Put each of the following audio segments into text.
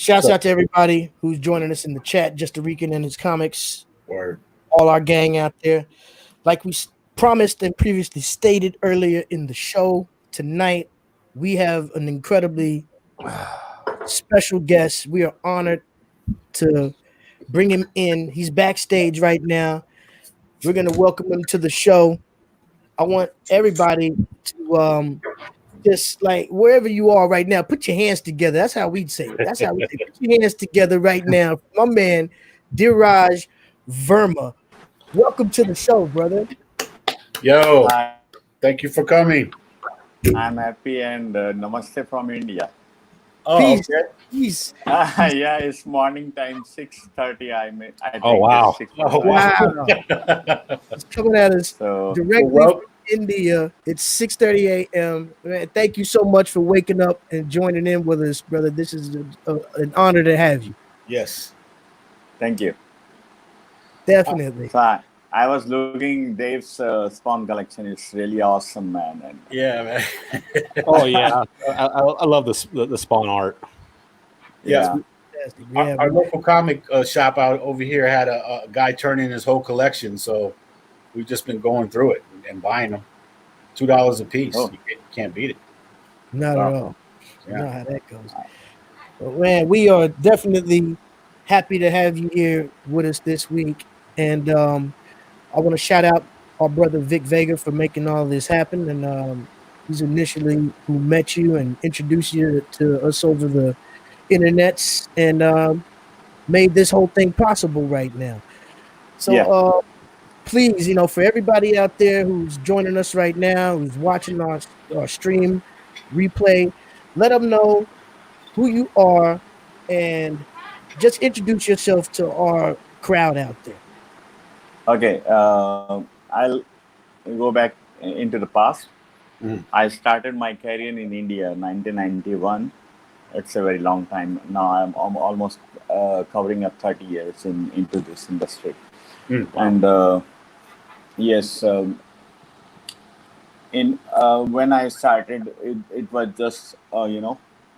Shouts out to everybody who's joining us in the chat. Just Rican and his comics. Word. All our gang out there. Like we promised and previously stated earlier in the show, tonight we have an incredibly special guest. We are honored to bring him in. He's backstage right now. We're going to welcome him to the show. I want everybody to just like wherever you are right now, put your hands together. That's how we'd say it. That's how we say it. Put your hands together right now. My man, DHEERAJ Verma. Welcome to the show, brother. Yo, Hi, thank you for coming. I'm happy and namaste from India. Oh, Peace. okay. Peace. Yeah, it's morning time, 6:30. I think Oh, wow. it's 6:30. Oh, wow. Wow. It's coming at us So directly Well, from India. It's 6:30 a.m. Man, thank you so much for waking up and joining in with us, brother. This is an honor to have you. yes. thank you. Definitely. So I was looking Dave's Spawn collection. It's really awesome, man. And Yeah, man. Oh yeah, I love the Spawn art. Yes. yeah, Fantastic. We have Our local comic shop out over here had a guy turn in his whole collection, so we've just been going through it and buying them. $2 a piece. Oh. You can't beat it. not at all. You Yeah. know how that goes. But man, we are definitely happy to have you here with us this week. And I want to shout out our brother Vic Vega for making all this happen. And he's initially who met you and introduced you to us over the internets and made this whole thing possible right now. So Yeah. please, for everybody out there who's joining us right now, who's watching our stream replay, let them know who you are and just introduce yourself to our crowd out there. Okay. I'll go back into the past. Mm. I started my career in India, 1991. It's a very long time now. I'm almost covering up 30 years into this industry. Mm. And yes, when I started, it was just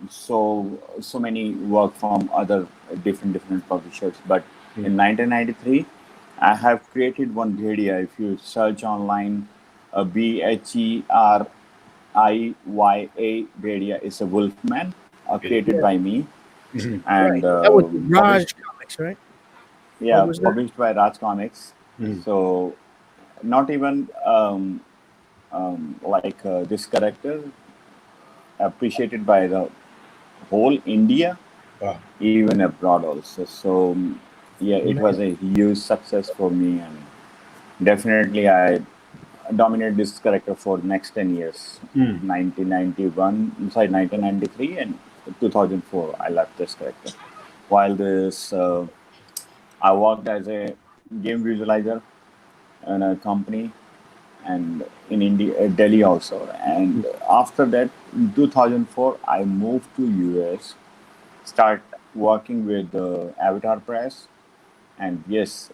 so many work from other different publishers. But in 1993, I have created one video. If you search online, BHERIYA video is a Wolfman created by me, Mhm. and Right. That was Raj Comics, right? yeah, What was that? published by Raj Comics. Mhm. So not even this character appreciated by the whole India, Wow. even abroad also. So yeah, it was a huge success for me, and definitely I dominated this character for the next 10 years. 1993 and 2004, I left this character. While I worked as a game visualizer in a company and in India, Delhi also. And after that, in 2004, I moved to US, start working with Avatar Press. And yes,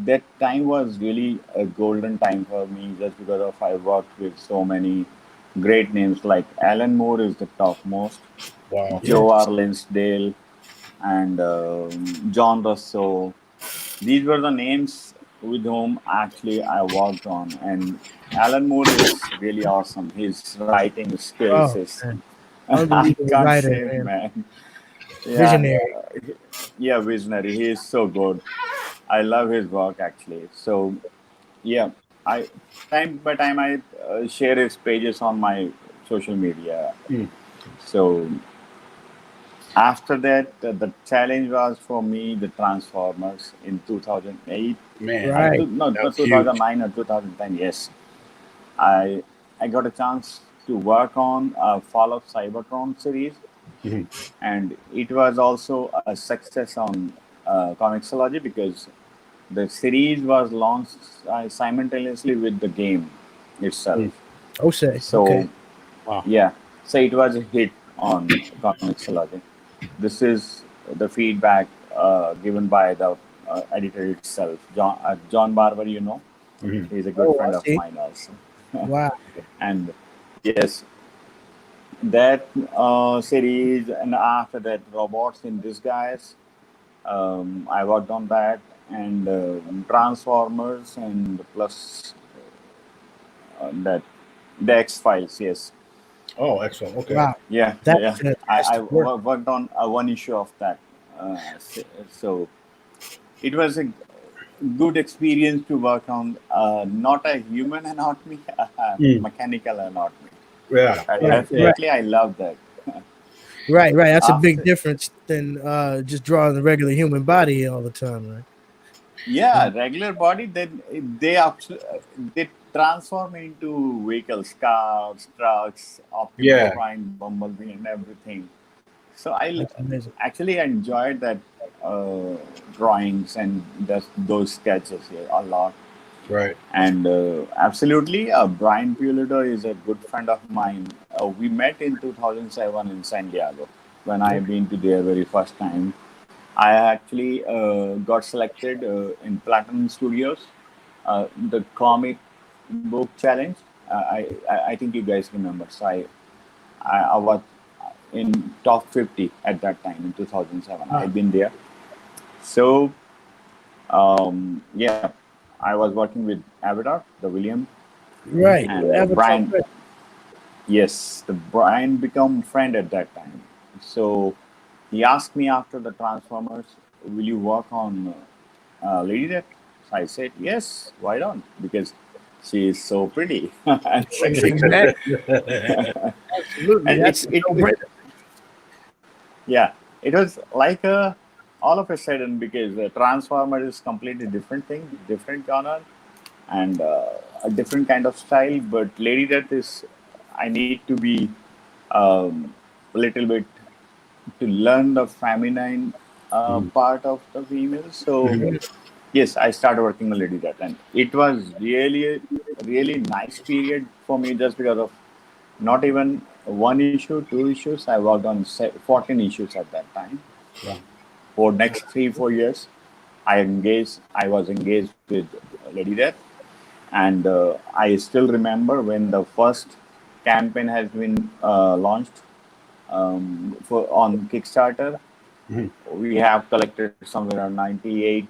that time was really a golden time for me just because of I worked with so many great names like Alan Moore is the topmost, Wow. Joe R. Lansdale, and John Russo. These were the names with whom actually I worked on. And Alan Moore is really awesome. His writing skills is man. I Unbelievable can't writer, say, man. man. Yeah, Visionary. yeah, visionary. He is so good. I love his work actually. So yeah, I time by time I share his pages on my social media. Mm. So after that, the challenge was for me the Transformers in 2008. Man. Right. No, That not was huge. 2009 or 2010. Yes, I got a chance to work on a Fall of Cybertron series, Mhm. and it was also a success on Comixology because the series was launched simultaneously with the game itself. Mm. Oh, say. So Okay. Wow. yeah, so it was a hit on Comixology. This is the feedback given by the editor itself, John Barber. Mhm. He's a good Oh, friend I of see. mine also. Wow. And yes, that series, and after that, Robots in Disguise. I worked on that, and Transformers, and plus that the X Files. Yes, Oh, excellent. Okay. Wow, yeah, that's yeah. I fantastic work. worked on one issue of that. So it was a good experience to work on not a human anatomy, Mm. mechanical anatomy. Yeah. Right, right, Definitely, I love that. right, right. That's a big After, difference than just drawing the regular human body all the time, right? yeah, regular body, then they transform into vehicles, cars, trucks, Optimus Yeah. Prime, Bumblebee, and everything. So I That's amazing. actually enjoyed that drawings and those sketches here a lot. Right. And absolutely, Brian Pulido is a good friend of mine. We met in 2007 in San Diego when I been to there very first time. I actually got selected in Platinum Studios, the comic book challenge. I think you guys remember. So I was in top 50 at that time in 2007. Wow. I've been there. So yeah, I was working with Avatar, the William, Right. and Avatar. Brian. Yes, the Brian become friend at that time. So he asked me after the Transformers, "Will you work on Lady Death?" So I said, "Yes, why not?" Because she is so pretty and sexy. Exactly. Absolutely. And That's a it no-brainer. yeah, it was like all of a sudden, because Transformer is completely different thing, different genre, and a different kind of style. But Lady Death is, I need to be a little bit to learn the feminine Mhm. part of the female. So Mhm. yes, I started working on Lady Death, and it was really nice period for me, just because of not even one issue, two issues. I worked on 14 issues at that time. Yeah. For next 3 4 years, I was engaged with Lady Death, and I still remember when the first campaign has been launched for on Kickstarter. Mhm. We have collected somewhere around 98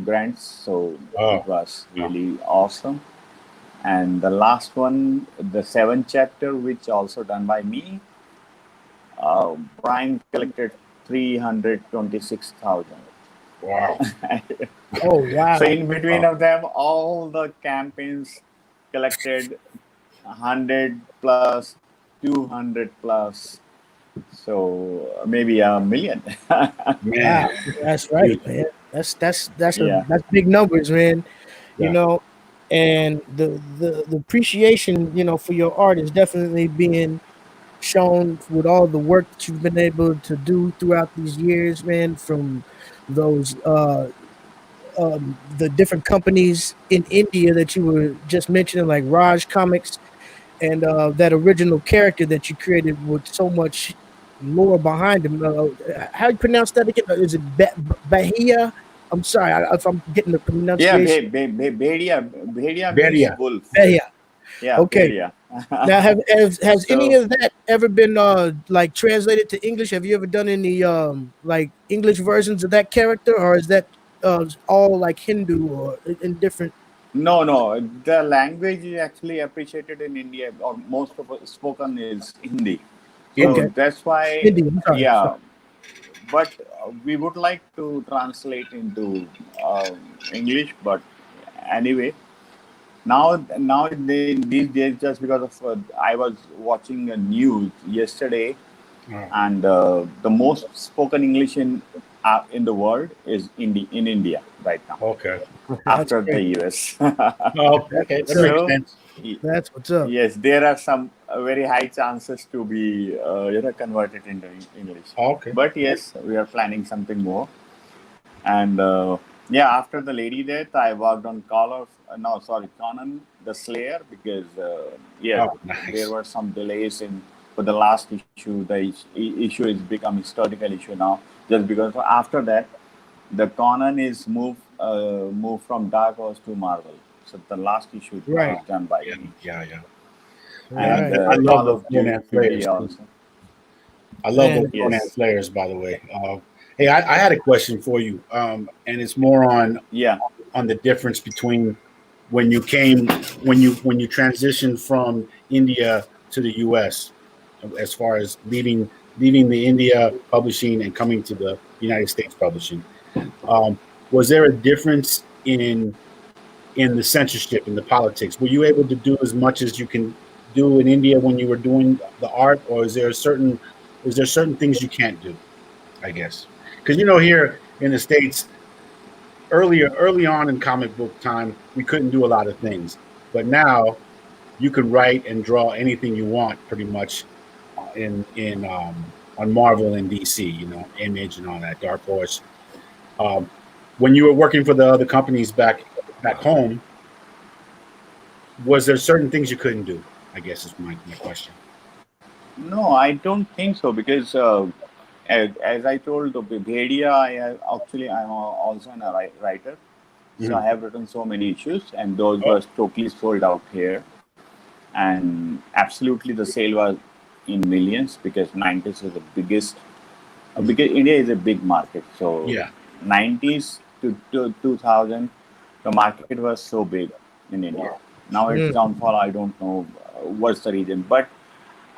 grants, so it Oh. was Wow. really awesome. And the last one, the seventh chapter, which also done by me, Brian collected 326,000. Wow. Oh, So wow. in between of them, all the campaigns collected 100 plus, 200 plus, so maybe a million. Wow. Man. That's right, Huge. man. That's Yeah, that's big numbers, man. You Yeah. know, and the appreciation, for your art is definitely being shown with all the work that you've been able to do throughout these years, man, from those the different companies in India that you were just mentioning, like Raj Comics, and that original character that you created with so much lore behind him. How you pronounce that again? Is it Bahia? I'm sorry if I'm getting the yeah. pronunciation. Bhedia means Beria. wolf. Bahia. Yeah, Okay. Bhedia. Now, has any So of that ever been like translated to English? Have you ever done any like English versions of that character, or is that all like Hindu or in different? no, the language is actually appreciated in India, or most of it spoken is Hindi. So Okay, Hindi. that's why, Hindi. I'm sorry. yeah. But we would like to translate into English. But anyway, these days, just because of I was watching a news yesterday, Oh. and the most spoken English in the world is in India right now, Okay. That's after the great. US. Oh, That's okay. what's That up. makes So sense. y- That's what's up. yes, there are some very high chances to be converted into English. Okay. But yes, we are planning something more. And yeah, after the Lady Death, I worked on Conan the Slayer, because yes, Oh, there nice. were some delays in for the last issue. The issue is become historical issue now, just because after that the Conan is moved from Dark Horse to Marvel. So the last issue Right. is done by Yeah. me, Yeah. Yeah. Yeah. and Right. I love Call the of Conan Duty players too. also. I love Man, those Conan Yes. flares, by the way. Hey, I had a question for you, and it's more Yeah. on the difference between when you came when you transitioned from India to the U.S. as far as leaving the India publishing and coming to the United States publishing. Um, was there a difference in the censorship in the politics? Were you able to do as much as you can do in India when you were doing the art, or is there certain things you can't do? I guess because here in the states early on in comic book time we couldn't do a lot of things, but now you can write and draw anything you want pretty much in on Marvel and DC, Image and all that, Dark Horse. Um, when you were working for the other companies back home, was there certain things you couldn't do? I guess is my question. No, I don't think so because as I told the Bhedia, I'm also a writer. So I Mhm. have written so many issues, and those Oh, were totally sold out here. And absolutely, the sale was in millions because 90s is the biggest. mhm. Because India is a big market, so Yeah. 90s to 2000, the market was so big in India. Now it's mm, downfall. I don't know what's the reason, but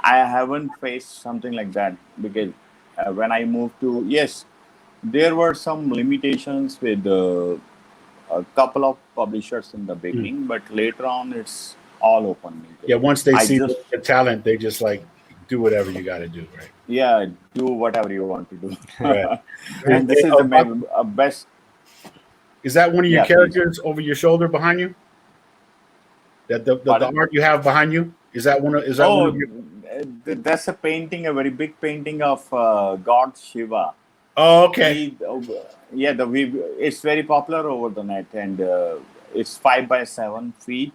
I haven't faced something like that because when I moved to, yes, there were some limitations with a couple of publishers in the Mm. beginning, but later on it's all open. Yeah. Once they I see just, the talent, they just like do whatever you got to do, right? yeah, do whatever you want to do. Right. And this is the best, Is that one of your yeah, please. characters over your shoulder behind you? That the Pardon? art you have behind you, is that one Oh, of your? that's a painting, a very big painting of God Shiva. Oh, okay. He, yeah, it's very popular over the net, and it's 5 by 7 feet.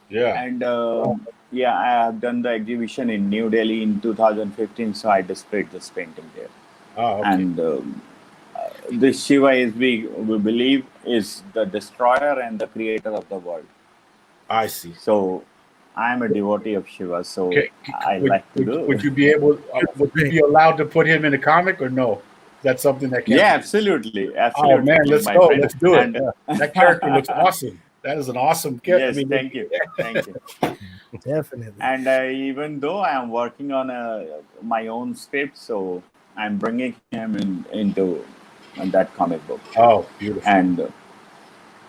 Yeah. And yeah, I have done the exhibition in New Delhi in 2015, so I displayed this painting there. Oh, okay. And this Shiva is we believe is the destroyer and the creator of the world. I see. So I am a devotee of Shiva, so Okay. I like to do. Would you be able? beautiful Would you thing. be allowed to put him in a comic or no? That's something that can't Yeah, be. absolutely, Oh man, absolutely, let's my go. friend. Let's do it. And Yeah. That character looks awesome. That is an awesome character. I yes, mean, thank you, thank you. Definitely. And even though I am working on my own script, so I'm bringing him into that comic book. oh, beautiful. And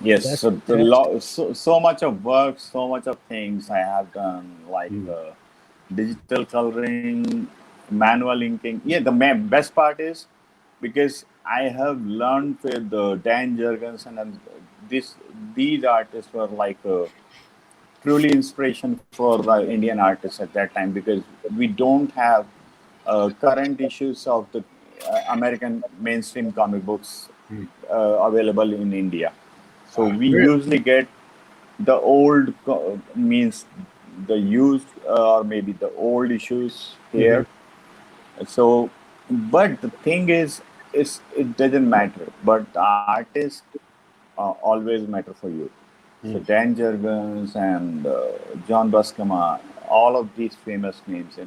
yes, That's so fantastic. so much of work, so much of things I have done, like Mm. digital coloring, manual inking. Yeah, the best part is because I have learned with Dan Jurgensen and this these artists were like truly inspiration for the Indian artists at that time because we don't have current issues of the American mainstream comic books Mm. available in India. So Ah, we Really? usually get the old means the used or maybe the old issues mhm. here. So, but the thing is it doesn't matter. But the artist always matter for you. So Mm. Dan Jurgens and John Buscema, all of these famous names,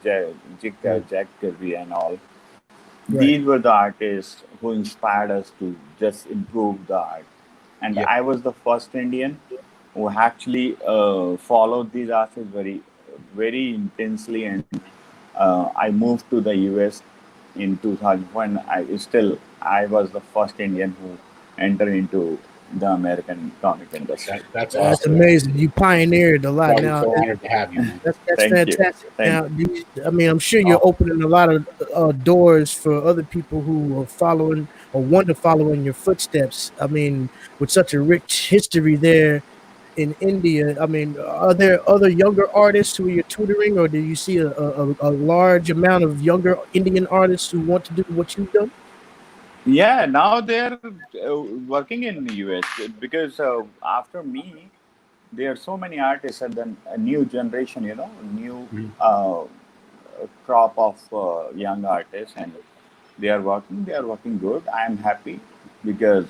Jack Kirby and all. Right. These were the artists who inspired us to just improve the art. And Yeah. I was the first Indian who actually followed these artists very intensely. And I moved to the US in 2000 when I was the first Indian who entered into the American comic industry. That's That's awesome. amazing. You pioneered a lot. Well, we're Now, so honored to have you, man. that's Thank you, fantastic. thank Now, you. I mean, I'm sure you're Oh, opening a lot of doors for other people who are following or want to follow in your footsteps. I mean, with such a rich history there in India, I mean, are there other younger artists who you're tutoring, or do you see a large amount of younger Indian artists who want to do what you've done? yeah. Now they're working in the US because after me, there are so many artists and then a new generation, new Mhm. crop of young artists, and they are working. They are working good. I am happy because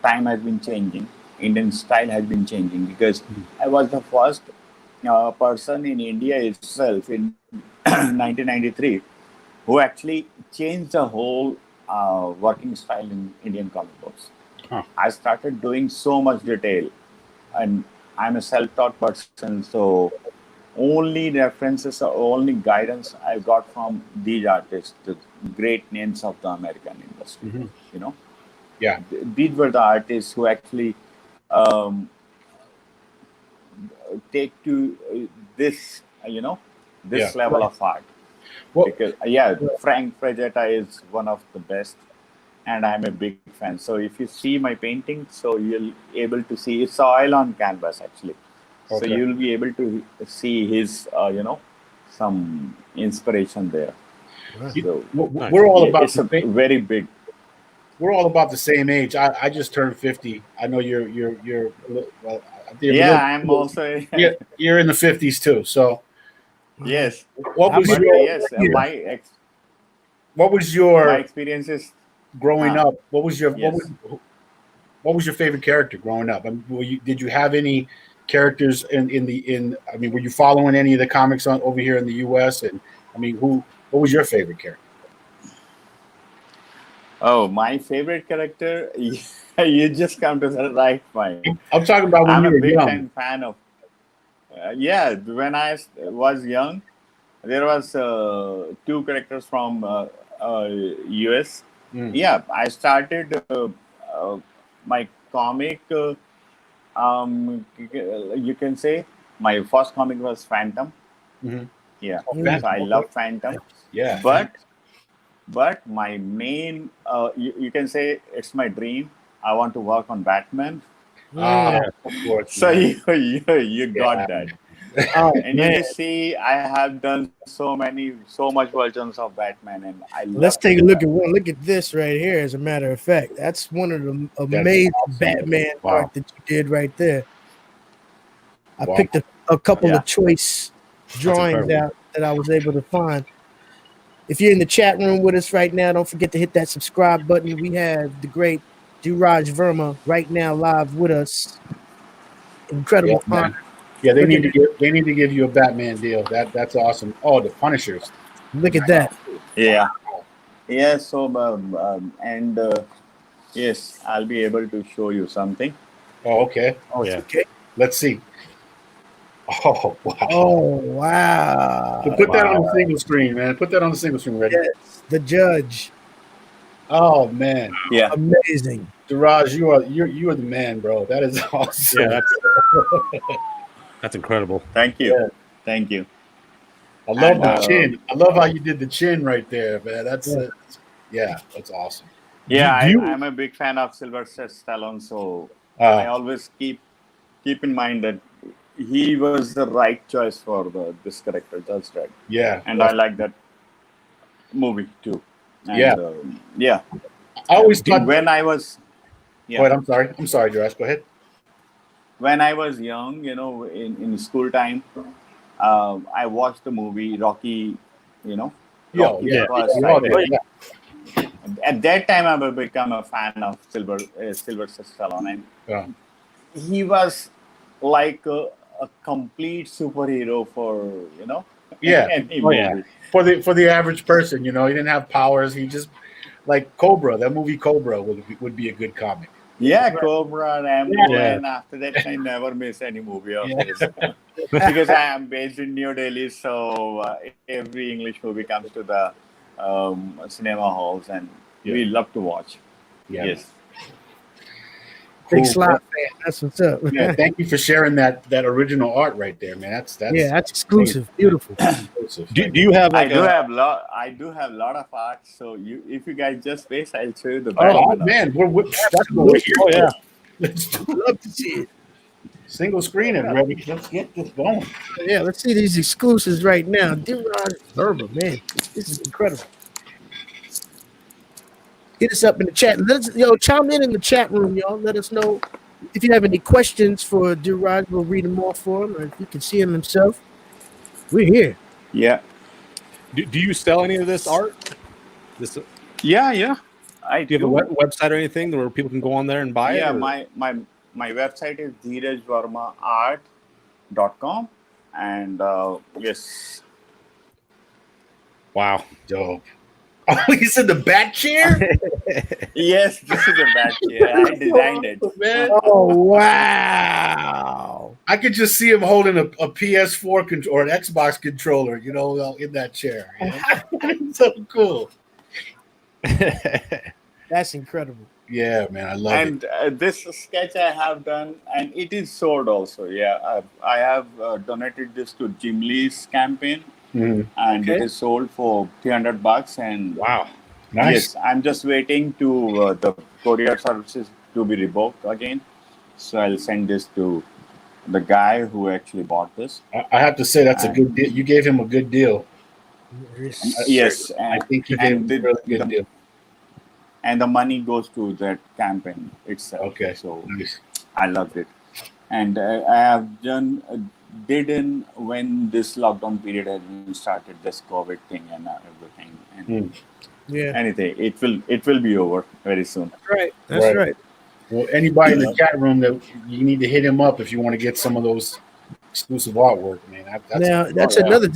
time has been changing. Indian style has been changing because Mhm. I was the first person in India itself in 1993 who actually changed the whole working style in Indian comic books. Huh. I started doing so much detail, and I'm a self-taught person, so only references or only guidance I got from these artists, the great names of the American industry. Mhm. You know, Yeah. these were the artists who actually um, take to this, this Yeah. level of art. Well, Because Frank Frazetta is one of the best, and I'm a big fan. So if you see my painting, so you'll able to see it's oil on canvas actually. So Okay. you'll be able to see his, some inspiration there. So we're all about it's a very big. we're all about the same age. I just turned 50. I know you're well. I think Yeah, I'm also. you're in the 50s too. So Yes, what was but your yes, what was my your experience is. growing up? What was your Yes. what was your favorite character growing up? I mean, did you have any characters in? I mean, were you following any of the comics over here in the U.S.? And I mean, what was your favorite character? Oh, my favorite character. You just come to the right point. I'm talking about when I'm you a were big young. fan of. When I was young, there was two characters from US. Mm. Yeah, I started uh, my comic. You can say my first comic was Phantom. Mhm. Yeah, Phantom, so I okay. love Phantom. Yeah, But my main, you can say it's my dream. I want to work on Batman. of course. So Man. you got that. Oh And man, you see, I have done so much versions of Batman, and I let's love to take a do look that. at one. Look at this right here. As a matter of fact, that's one of the That's amazing awesome. Batman Wow. art that you did right there. I Wow. picked a couple Yeah. of choice drawings incredible. out that I was able to find. If you're in the chat room with us right now, don't forget to hit that subscribe button. We have the great DHEERAJ Verma right now live with us. Yeah, Incredible man. honor. Yeah, Look at they need to give you a Batman deal. That's awesome. Oh, the Punishers. look at that. Yeah. Yeah. So, and yes, I'll be able to show you something. Oh, okay. Oh yeah. Okay. Let's see. Oh, wow. Oh wow. So put that on the single screen, man. Put that on the single screen, ready? Yes, the judge. Oh man, Yeah. Amazing. Daraj, you are the man, bro. That is awesome. Yeah, that's incredible. Thank you. Yeah. Thank you. I love And, the chin. I love how you did the chin right there, man. Yeah. That's awesome. Yeah, Do you- I'm a big fan of Sylvester Stallone, so I always keep in mind that he was the right choice for this character, Judge Dredd. Yeah, And I like that movie too. And, Yeah. Yeah. I always thought. When I was, Go ahead. I'm sorry, Daraj. Go ahead. when I was young, in school time, I watched the movie Rocky. Rocky Yeah. first, Oh, right? yeah. At that time, I have become a fan of Sylvester Stallone, and Yeah. he was like a complete superhero for Yeah. any Oh, yeah. movie. For the average person, he didn't have powers. He just like Cobra. That movie Cobra would be a good comic. Yeah, Cobra, Rambo, Yeah. and after that, I never miss any movie of Yeah. his. Because I am based in New Delhi, so every English movie comes to the cinema halls, and we love to watch. Yeah. Yes. Big Cool. slot fan. That's what's up. Yeah, thank you for sharing that original art right there, man. That's Yeah, that's exclusive. Beautiful. exclusive. Do you have I like do have lot of art. So if you guys just wait, I'll show you the Oh Batman art. man, that's what we're here Oh yeah. for. Let's do Love to see it. single screen it, ready. Let's get this going. Yeah, let's see these exclusives right now. DHEERAJ Verma, man, this is incredible. Hit us up in the chat. Chime in the chat room, y'all. Let us know if you have any questions for DHEERAJ. We'll read them all for him, or if you can see him himself. We're here. Yeah. Do you sell any of this art? This do Yeah. I you have a website or anything where people can go on there and buy it? Yeah, or- my website is dheerajvermaart.com, and yes. Wow. Dope. Oh, he's in the bat chair. Yes, this is a bad chair. I designed it. Man, Oh wow! I could just see him holding a PS4 or an Xbox controller, in that chair. So cool. That's incredible. Yeah, man, I love it. And this sketch I have done, and it is sold also. Yeah, I have donated this to Jim Lee's campaign, Mhm. and it Okay. is sold for $300. And Wow. Nice. yes, I'm just waiting to the courier services to be revoked again. So I'll send this to the guy who actually bought this. I have to say that's a And good deal. You gave him a good deal. yes, I think you gave him and a really good deal. the money goes to that campaign itself. Okay. So Nice. I loved it, and I have done did in when this lockdown period has been started, this COVID thing and everything, and Yeah, anything. It will be over very soon. that's right. That's Right. right. Well, anybody in the chat room that you need to hit him up if you want to get some of those exclusive artwork, man. Now that's yeah. another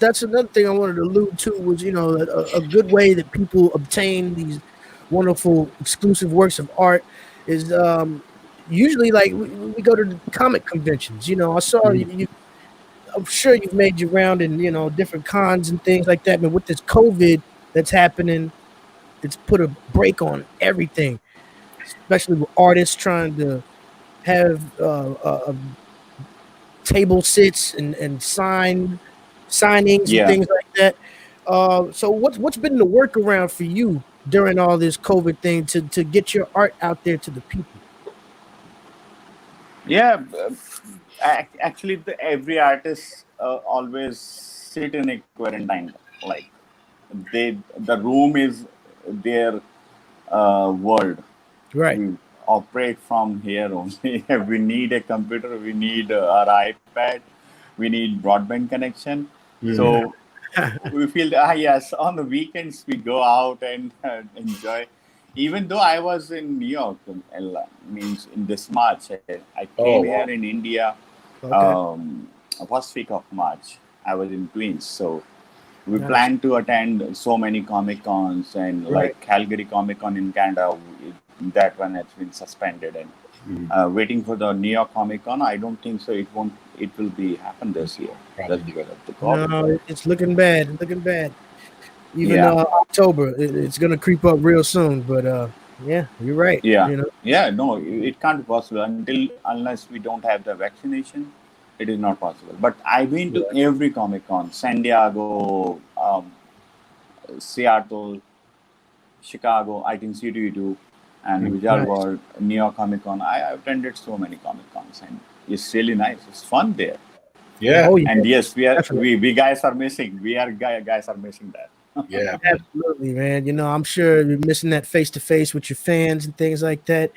that's another thing I wanted to allude to was a good way that people obtain these wonderful exclusive works of art is usually like we go to the comic conventions. I saw you. I'm sure you've made your round in different cons and things like that. But with this COVID that's happening, it's put a break on everything, especially with artists trying to have table sits and signings and Yeah. things like that. So what's been the workaround for you during all this COVID thing to get your art out there to the people? Yeah, actually, every artist always sit in a quarantine. Like the room is their world. Right. We operate from here only. We need a computer. We need our iPad. We need broadband connection. So we feel that, yes, on the weekends we go out and enjoy. Even though I was in New York, means in this March, I came here in India. Okay. First week of March, I was in Queens, so we Nice. plan to attend so many Comic Cons and like Calgary Comic Con in Canada. That one has been suspended, and waiting for the New York Comic Con. I don't think so. It won't. It will be happen this year. That's because of the COVID. No, it's looking bad. Looking bad. Even Yeah. October, it's gonna creep up real soon. But yeah, you're right. Yeah. Yeah, no, it can't be possible unless we don't have the vaccination. It is not possible. But I've been to every Comic Con: San Diego, Seattle, Chicago. I think C2E2, and Visual World, New York Comic Con. I attended so many Comic Cons, and it's really nice. It's fun there. Yeah. Oh, yeah. And yes, Definitely. we guys are missing. Guys are missing that. Yeah. Absolutely, man. I'm sure you're missing that face to face with your fans and things like that.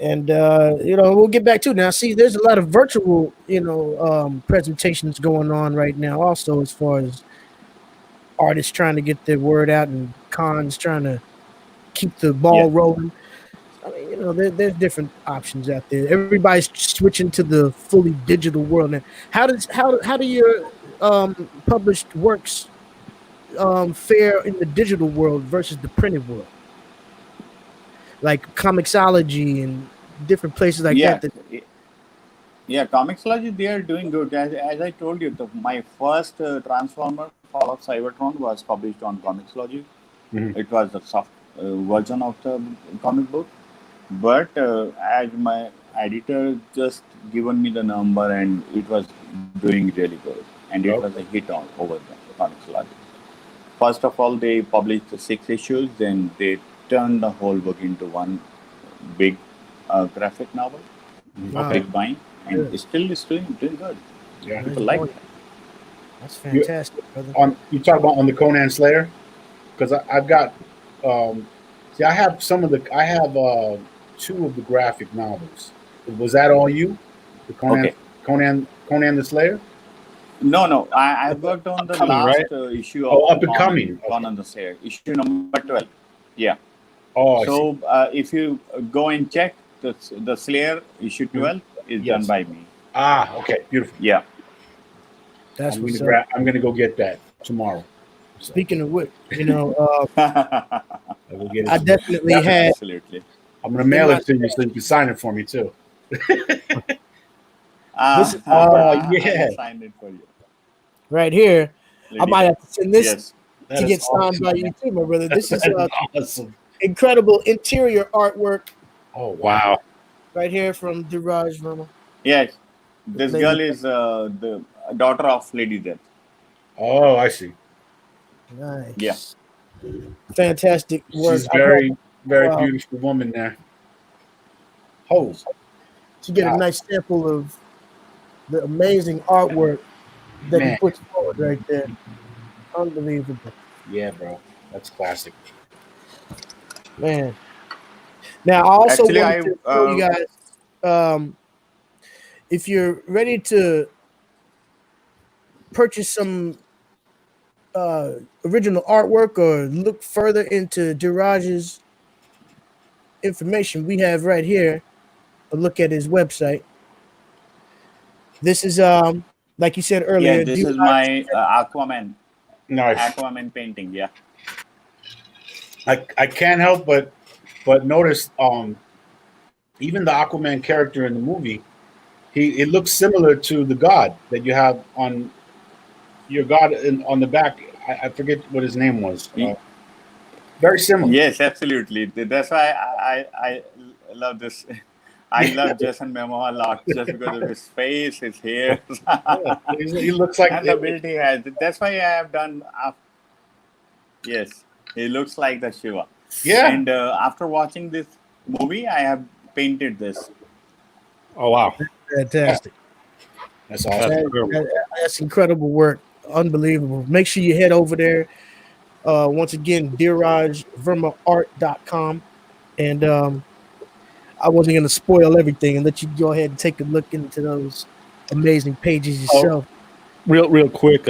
And we'll get back to it now. See, there's a lot of virtual, presentations going on right now. Also, as far as artists trying to get their word out and cons trying to keep the ball rolling. I mean, there's different options out there. Everybody's switching to the fully digital world now. How do your published works fare in the digital world versus the printed world? Like Comixology and different places like that. Yeah, Comixology, they are doing good. As I told you, my first Transformer, Fall of Cybertron, was published on Comixology. It was the soft version of the comic book. But as my editor just given me the number, and it was doing really good. And it was a hit over the Comixology. First of all, they published the 6 issues, then they turned the whole book into one big graphic novel, a big bind, and still is doing good. Yeah. People like it. That's fantastic, brother. You talk about on the Conan Slayer, because I've got I have two of the graphic novels. Was that all you? The Conan the Slayer? No. I worked on the last issue of Up and Coming. Conan the Slayer, issue number 12. Yeah. Oh, so if you go and check the Slayer issue 12 is done by me. Ah, okay, beautiful. Yeah. That's I'm gonna go get that tomorrow. Speaking of which, We'll get I into definitely that. had Absolutely. I'm gonna mail it to you so you can sign it for me too. this is Oh I yeah, will sign it for you. right here. I Lady. might have to send this Yes. to that is get signed awesome, by man. you too, my brother. This is That is awesome. incredible interior artwork Oh wow. right here from DHEERAJ VERMA. Yes. This Lady, girl is the daughter of Lady Death. Oh, I see. Yeah. nice, fantastic work. She's I've had very wow beautiful woman there. Oh to get a wow, nice sample of the amazing artwork that he man. puts forward right there. Unbelievable, Yeah, bro. That's classic. man. Now, I also Actually, wanted I to show you guys if you're ready to purchase some original artwork or look further into DHEERAJ's information, we have right here a look at his website. This is like you said yeah, earlier, this is DHEERAJ. my Nice. Aquaman painting. Yeah. I can't help but notice even the Aquaman character in the movie, it looks similar to the god that you have on your god on the back. I forget what his name was. Very similar. Yes, absolutely. That's why I love this. I love Jason Momoa a lot just because of his face, his hair, Yeah, he looks like and the build he has. That's why I have done. Yes, he looks like the Shiva. yeah. And after watching this movie, I have painted this. Oh wow, Fantastic. That's that's awesome. incredible. That's incredible work. Unbelievable. Make sure you head over there. Once again, DHEERAJVermaArt.com. And I wasn't going to spoil everything and let you go ahead and take a look into those amazing pages Oh, yourself. real quick.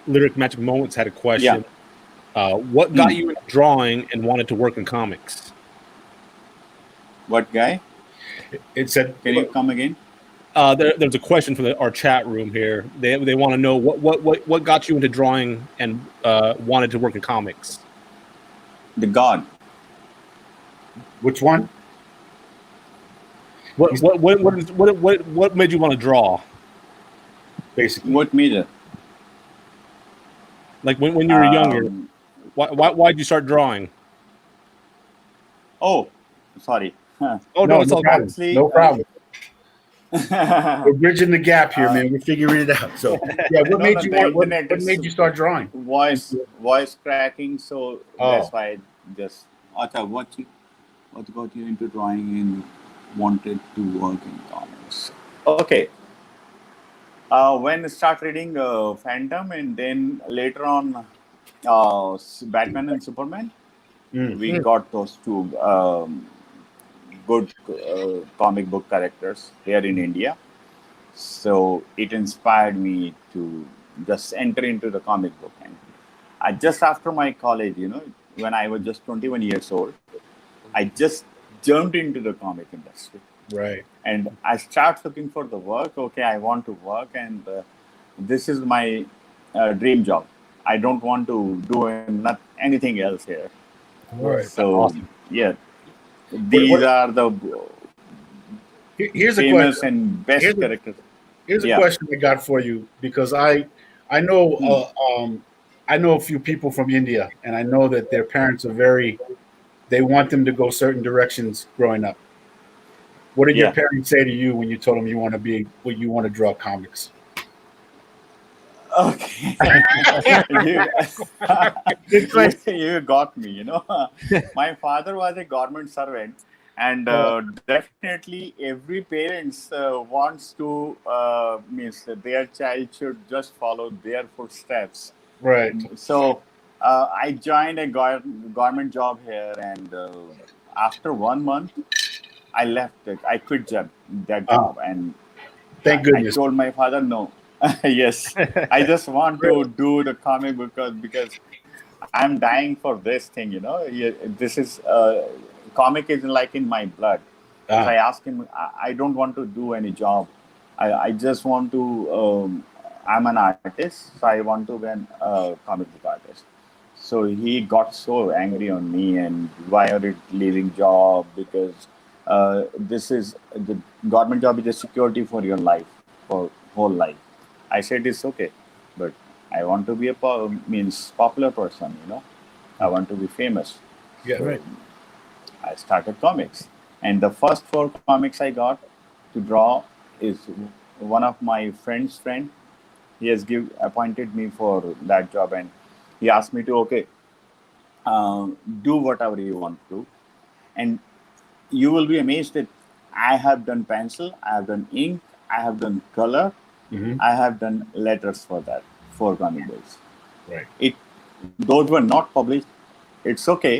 Lyric Magic Moments had a Yeah. question. What got you into drawing and wanted to work in comics? What guy? It said, Can you come again? There's a question from our chat room here. They want to know what got you into drawing and wanted to work in comics. The God. which one? What made you want to draw? Basically, What major? Like when you were younger, why'd you start drawing? Oh, sorry. Oh no, it's no all problem. good. Actually, No problem. We're bridging the gap here, man. We're figuring it out. So, yeah, what no, made no, you the want? internet What is made you start drawing? voice cracking. So that's Oh, why I just. Acha, what got you into drawing and wanted to work in comics? Okay. When I start reading Phantom and then later on Batman and Superman, we got those two good comic book characters here in India. So it inspired me to just enter into the comic book. And just after my college, when I was just 21 years old, I just jumped into the comic industry. right. And I start looking for the work. Okay, I want to work, and this is my dream job. I don't want to do anything else here. Right. So Awesome. yeah, What, these what, are the here's a famous question. and best characters. Here's a Yeah, question I got for you because I know I know a few people from India, and I know that their parents are they want them to go certain directions growing up. What did your yeah. parents say to you when you told them you want to you want to draw comics? Okay, you, Good question. you got me. My father was a government servant, and Oh, definitely every parents wants to means that their child should just follow their footsteps. right. So I joined a government job here, and after 1 month, I left it. I quit that Uh, job, and thank I goodness. told my father no. Yes, I just want to Really? do the comic because I'm dying for this thing. This is comic is like in my blood. So I Ah, asked him, I don't want to do any job. I just want to. I'm an artist, so I want to be a comic book artist. So he got so angry on me, and why are you leaving job? Because this is the government job is a security for your life, for whole life. I said it's okay, but I want to be a means popular person. I want to be famous. Yeah. So Right. I started comics, and the first 4 comics I got to draw is one of my friend's friend. He has appointed me for that job, and he asked me to do whatever you want to, and you will be amazed that I have done pencil, I have done ink, I have done color, Hmm. I have done letters for that 4 comic books. Right. Those were not published. It's okay,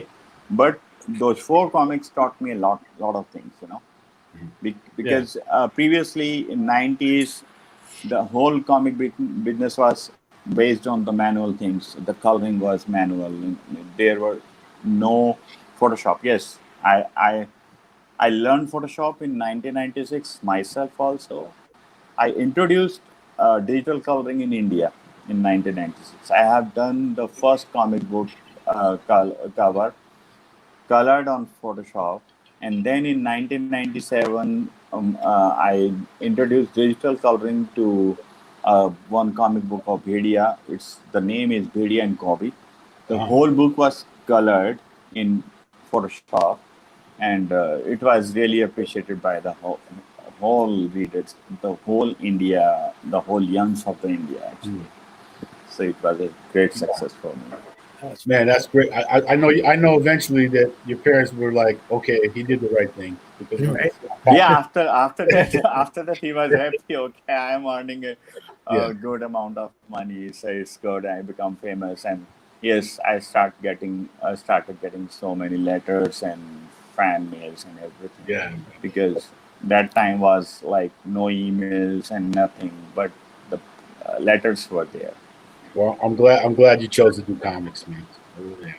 but those 4 comics taught me a lot of things. Because previously in 90s, the whole comic business was based on the manual things. The coloring was manual. There were no Photoshop. Yes, I learned Photoshop in 1996 myself also. I introduced digital coloring in India in 1996. I have done the first comic book cover colored on Photoshop. And then in 1997, I introduced digital coloring to one comic book of Bhedia. The name is Bhedia and Kobe. The whole book was colored in Photoshop, and it was really appreciated by the whole readers, the whole India, the whole youngs of the India actually. So it was a great success for me. Man, that's great. I know. I know. Eventually, that your parents were like, "Okay, he did the right thing." Because Right. Yeah, after that, after that, he was happy. Okay, I am earning Yeah. a good amount of money, so it's good. I become famous, and yes, I started getting so many letters and fan mails and everything. Yeah. Because that time was like no emails and nothing, but the letters were there. Well, I'm glad. I'm glad you chose to do comics, man. I really am.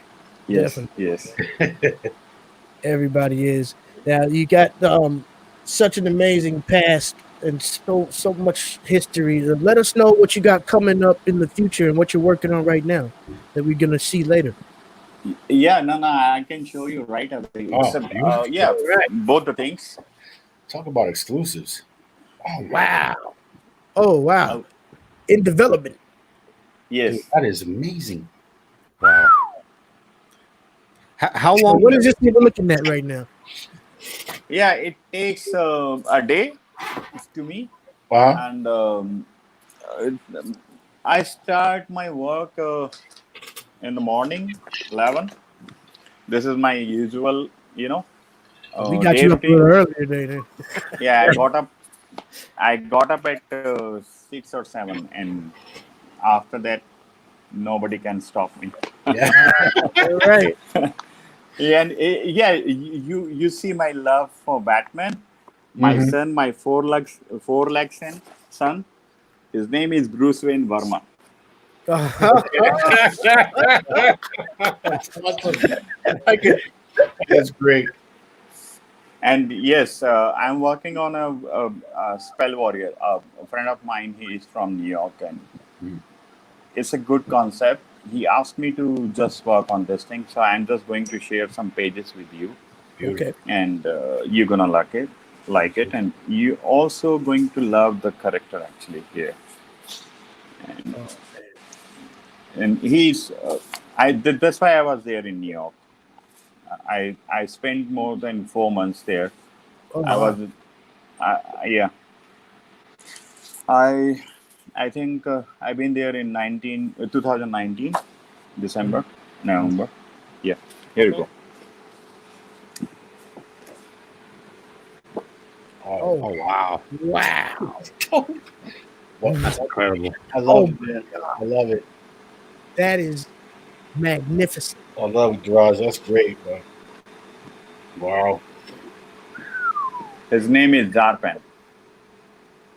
Yes, Definitely. yes. Everybody is. Now you got such an amazing past and so much history. Let us know what you got coming up in the future and what you're working on right now that we're gonna see later. Yeah, no, I can show you right away. It's Oh, beautiful. yeah, All right. both the things. Talk about exclusives. Oh my Wow. Oh wow. Uh, In development. dude, yes. that is amazing. Wow. How So long? what is this we're looking at right now? Yeah, it takes a day to me, Wow. and uh, I start my work in the morning, 11. This is my usual, We got day you up a routine. little earlier today. Then. Yeah, I got up at 6 or 7, and after that, nobody can stop me. Yeah. All right. Yeah, and yeah, you see my love for Batman. My Hmm. son, my four legs son. His name is Bruce Wayne Verma. That's awesome. I can, that's great. And yes, I'm working on a spell warrior. A friend of mine, he is from New York, and Mhm. it's a good concept. He asked me to just work on this thing, so I'm just going to share some pages with you, Okay. Beautiful. and you're gonna like it, and you also going to love the character actually here. And Oh, he's that's why I was there in New York. I spent more than 4 months there. oh I wow. was yeah. I I think I've been there in 2019 December, November. Yeah, here you go. Oh, Oh Oh wow, wow. well, that's incredible. I Oh love it, my man. god. I love it. That is magnificent. I love draws. That's great, bro. Wow. His name is Jarpan.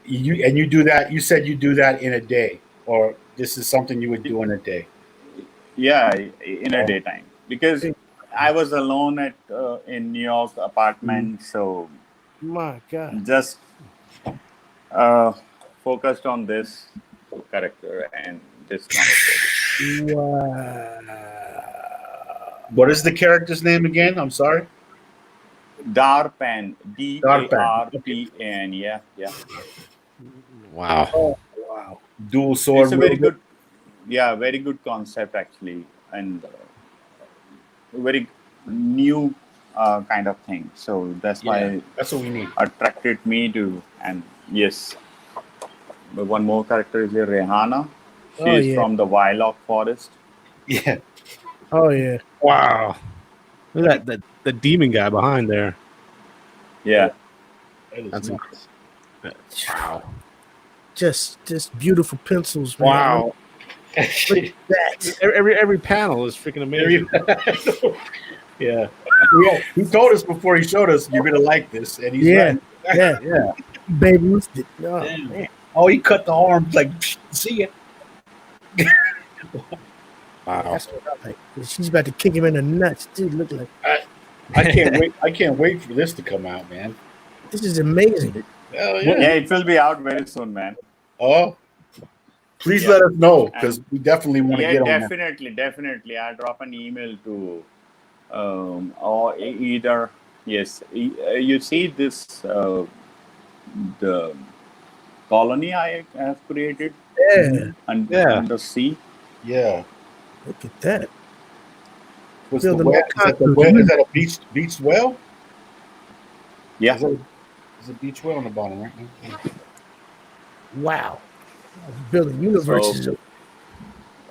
You do that. You said you do that in a day, or this is something you would do in a day. Yeah, in a Oh, daytime because I was alone at in New York apartment, so My god. just uh, focused on this character and this comic book. Wow. What is the character's name again? I'm sorry. Darpan, Darpan. Darpan. Yeah, yeah. Wow. Oh wow! Dual sword. It's a very wielder. good, yeah, very good concept actually, and very new kind of thing. So that's why That's what we need. attracted me to. And yes, but one more character is here, Rehana. She Oh, is yeah. from the Wildlock Forest. Yeah. Oh yeah. Wow. Look at that the demon guy behind there. Yeah, That is That's nuts. Wow. Just beautiful pencils, man. Wow. Look at that. Every panel is freaking amazing. Yeah. He told us before he showed us, you're gonna like this, and he's Yeah. right. Yeah. Yeah. Baby Ruth. Oh, Damn. man. Oh, he cut the arms like, see it. Wow. That's what I like. She's about to kick him in the nuts, dude. Look like I can't wait. I can't wait for this to come out, man. this is amazing. Oh yeah, it will be out very soon, man. Oh, please Yeah. let us know because we definitely want to Yeah, get on that. definitely. I'll drop an email to, or either yes, you see this the colony I have created Yeah. under sea. Yeah. Look at that. What's Feel the the well? more Is that a beach well? Yeah, There's a beach well on the bottom, right? Wow. Building universes. So-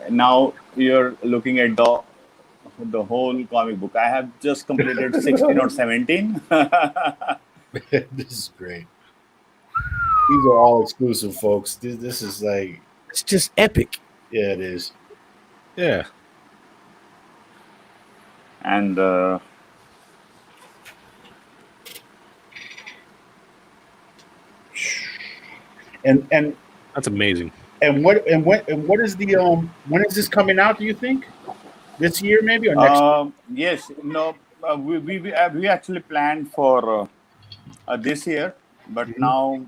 now you're looking at the whole comic book. I have just completed 16 or 17. This is great. These are all exclusive, folks. This is like, It's just epic. yeah, it is. Yeah. And And That's amazing. what is the when is this coming out? Do you think this year maybe or next? yes, no, we actually planned for this year, but Mhm. now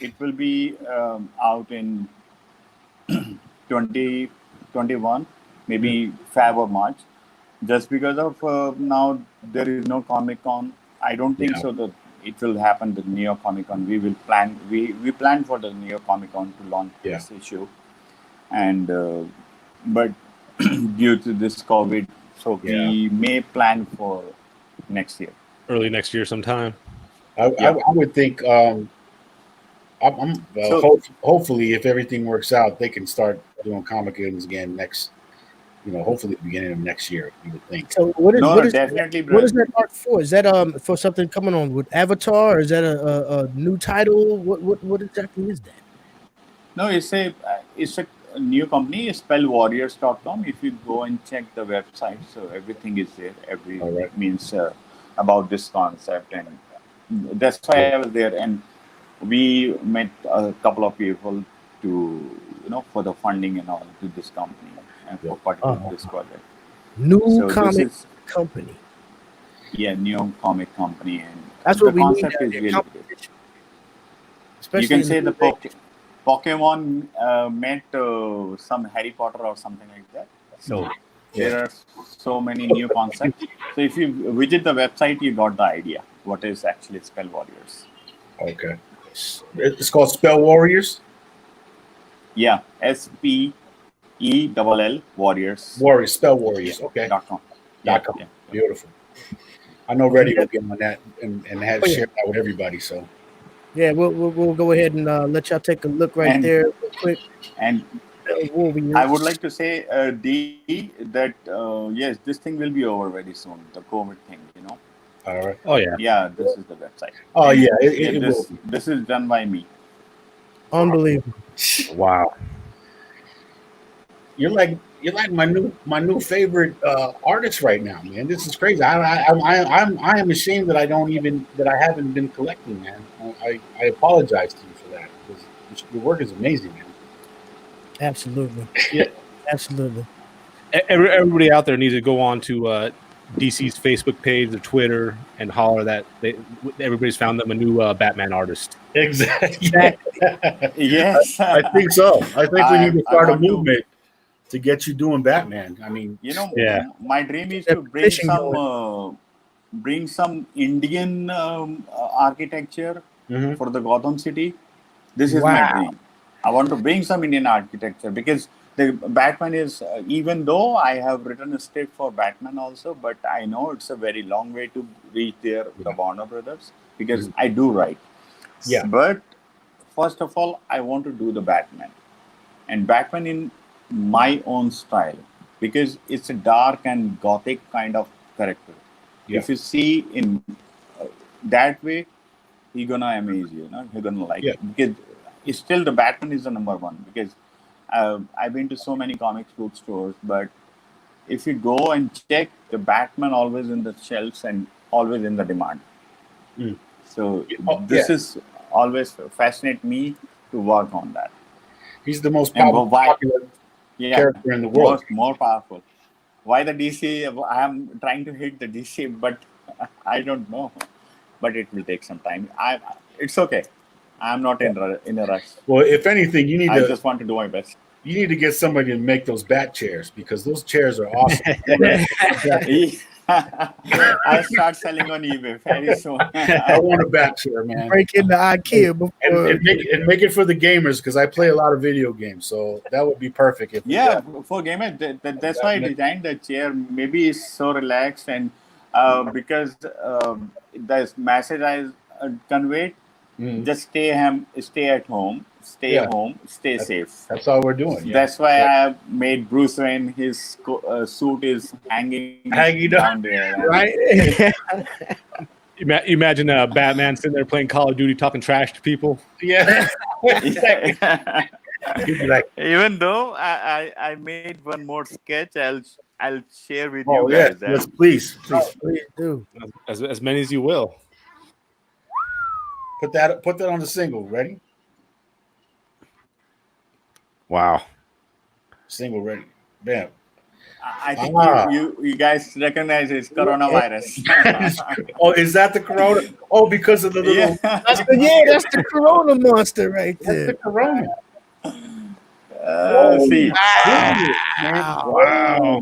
it will be out in 2021, maybe Feb or March, just because of now there is no Comic Con. I don't think Yeah. so that it will happen the New York Comic Con. We plan for the New York Comic Con to launch Yeah. this issue, and but due to this COVID, so we may plan for next year. Early next year sometime. I would think. Hopefully, if everything works out, they can start doing Comic Cons again next. Hopefully, at the beginning of next year. You would think. So what is No, what is definitely, what is brother. that art for? Is that for something coming on with Avatar, or is that a new title? What exactly is that? No, it's a new company, spellwarriors.com. If you go and check the website, so everything is there. All right. Means about this concept, and that's why I was there. And we met a couple of people to for the funding and all to this company and for particular this project. New So comic this is company. new comic company, and That's the what we need. concept is really good. Competition. You Especially can in say the new age. Pokemon met some Harry Potter or something like that. So there are so many new concepts. So if you visit the website, you got the idea what is actually Spell Warriors. Okay. It's called Spell Warriors. Yeah, SPELL Warriors. Spell Warriors. Okay. .com. .com. Yeah. Beautiful. I know Reddy will get on that and have Oh, yeah. share that with everybody. So Yeah, we'll go ahead and let y'all take a look right And- there real quick. And Warriors. I would like to say, D, that yes, this thing will be over very soon. The COVID thing, all right. Oh yeah. Yeah, this is the website. Oh yeah, Yeah, it will. this is done by me. Unbelievable. Wow. You're like my new favorite artist right now, man. This is crazy. I am ashamed that I haven't been collecting, man. I apologize to you for that because your work is amazing, man. Absolutely. Yeah. Absolutely. Everybody out there needs to go on to DC's Facebook page or Twitter and holler that everybody's found them a new Batman artist. Exactly. Yes. I think so. I think we need to start a want to- movement. to get you doing Batman. I mean, Yeah. my dream is That to petition going. bring some Indian architecture mhm. for the Gotham City. This is my Wow. dream. I want to bring some Indian architecture because the Batman is, even though I have written a script for Batman also, but I know it's a very long way to reach there, the Warner Brothers, because I do write. Yeah. But first of all, I want to do the Batman, and Batman in my own style, because it's a dark and gothic kind of character. Yeah. If you see in that way, he's gonna amaze you. You're gonna like Yeah. it, because it's still the Batman is the number one. Because I've been to so many comics book stores, but if you go and check, the Batman always in the shelves and always in the demand. Mm. So Oh, this yeah. is always fascinate me to work on that. He's the most And popular Yeah, character in the world. more powerful. Why the DC? I am trying to hit the DC, but I don't know. But it will take some time. It's okay. I'm not in a rush. Well, if anything, you need I to just want to do my best. get somebody to make those bat chairs, because those chairs are awesome. I'll start selling on eBay very soon. I want a bat chair, man. Break into IKEA before. And make it for the gamers, because I play a lot of video games, so that would be perfect. If Yeah, for gamers, that's why I designed the chair. Maybe it's so relaxed, and because the message I conveyed, just stay at home, stay home, stay safe. That's all we're doing. Yeah. That's why I have made Bruce Wayne. His suit is hanging down there. Right? Imagine Batman sitting there playing Call of Duty, talking trash to people. Yeah. He'd be like, Even though I made one more sketch, I'll share with oh you yeah, guys. yes, please. Please do. As many as you will. Put that on the single. Ready? Wow. Single ready. Bam. I think you guys recognize it's coronavirus. Oh, is that the corona? Oh, because of the little. Yeah. That's the Corona monster right That's the there. corona. See. Wow.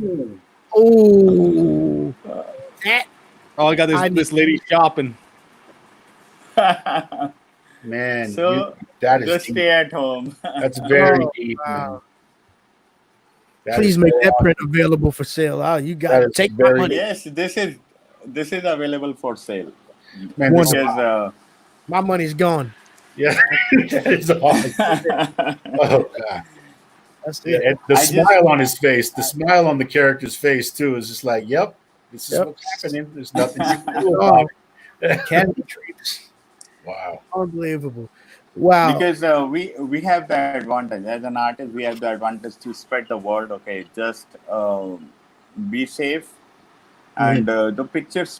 Oh, that Oh, I got this lady shopping. Man, So that is just deep. stay at home. That's very deep. wow. Man. That Please is make very that awesome. print available for sale. Oh, you got That to is take my very- money. Yes, this is available for sale. Man, this is- Because My money's gone. yeah, that is awesome. Oh god. That's Yeah, it. and the I smile on his face, the smile on the character's face too, is just like, yep, this is Yep. what's happening. There's nothing you can do about it. Candy treats. Wow. Unbelievable. Wow. because we have the advantage as an artist. We have the advantage to spread the word. Okay, just be safe, and the pictures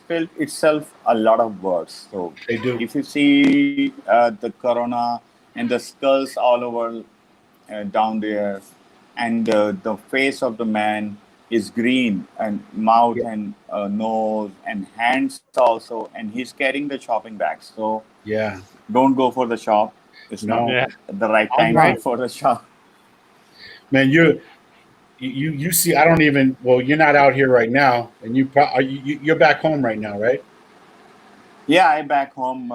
tell itself a lot of words. So They do. if you see the corona and the skulls all over down there, and the face of the man is green, and mouth and nose and hands also, and he's carrying the shopping bags. So Yeah. don't go for the shop. It's No. not the right time Right. for the shop. Man, you see, I don't even. Well, you're not out here right now, and you're back home right now, right? Yeah, I'm back home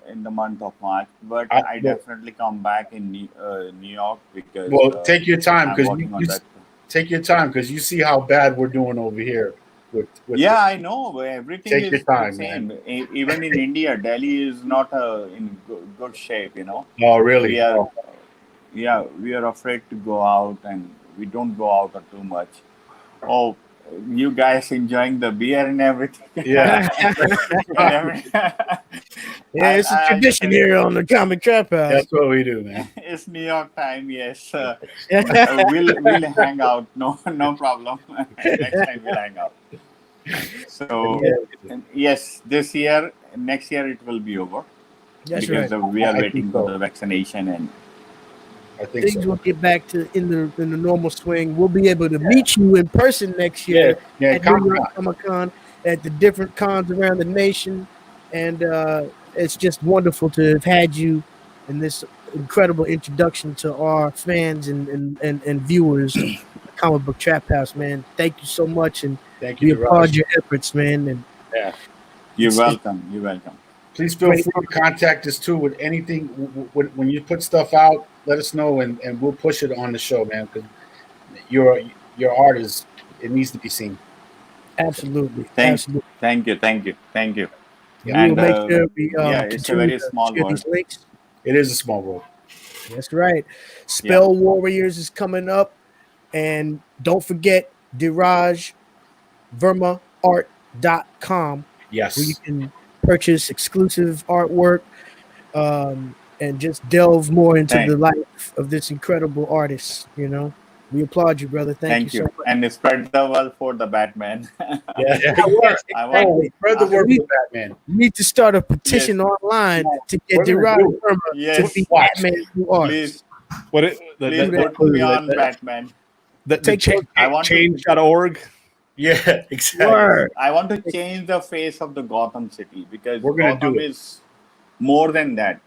in the month of March, but I definitely come back in New York because. Well, take your time, I'm because working on that. take your time, because you see how bad we're doing over here. With Yeah, I know. Everything Take is your time, the same. Even in India, Delhi is not in good shape. Oh, really? We are, Oh, yeah, we are afraid to go out, and we don't go out too much. Oh, you guys enjoying the beer and everything? yeah. Yeah, it's a tradition here on the Comic Trap House. That's what we do, man. It's New York time. Yes, we'll hang out. No problem. Next time we'll hang out. So yes, next year it will be over. That's because right. we are I waiting think for so. the vaccination, and I think Things so. will get back to in the normal swing. We'll be able to meet you in person next year Yeah, at New York Comic-Con, at the different cons around the nation, and it's just wonderful to have had you in this incredible introduction to our fans and viewers of Comic Book Trap House, man. Thank you so much, and Thank we you, applaud DHEERAJ. your efforts, man. And Yeah. You're It's- welcome. You're welcome. Please feel Great. free to contact us too with anything. When you put stuff out, let us know and we'll push it on the show, man. Because your art is it needs to be seen. absolutely, Thank absolutely. thank you. Yeah. We will And make sure we yeah, it's a continue very to small share world. these links. It is a small world. That's right. Spell Warriors is coming up, and don't forget DHEERAJ Yes. where you can purchase exclusive artwork and just delve more into Thank- the life of this incredible artist. You know, we applaud you, brother. Thank you so much. And spread the word for the Batman. Yeah. Yes, I want- Oh, spread the word for Batman. We need to start a petition online to get We're gonna DHEERAJ do it. Verma Yes. to be Watch. Batman through art. Please, What it, please that- put me on Batman. the Take cha- those- I want to- change.org. Yeah, exactly. Word. I want to change the face of the Gotham City because We're gonna Gotham do it. is more than that.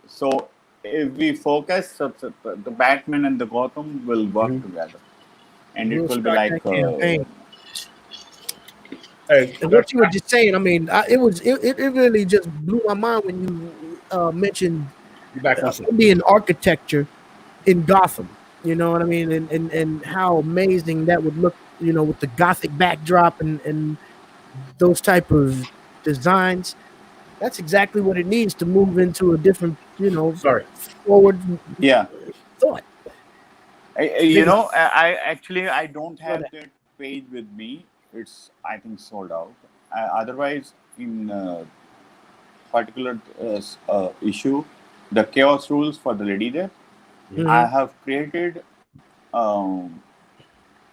So if we focus, the Batman and the Gotham will work Mhm. together, and We'll it will be start like that campaign. Hey, And what you were just saying, I mean, it really just blew my mind when you mentioned you back once. Indian architecture in Gotham. You know what I mean? And how amazing that would look, you know, with the Gothic backdrop and those type of designs. That's exactly what it needs to move into a different, you know, Sorry. forward Yeah. thought. You know, I don't have that page with me. It's I think sold out. Otherwise, in particular issue, the chaos rules for the lady there, Mhm. I have created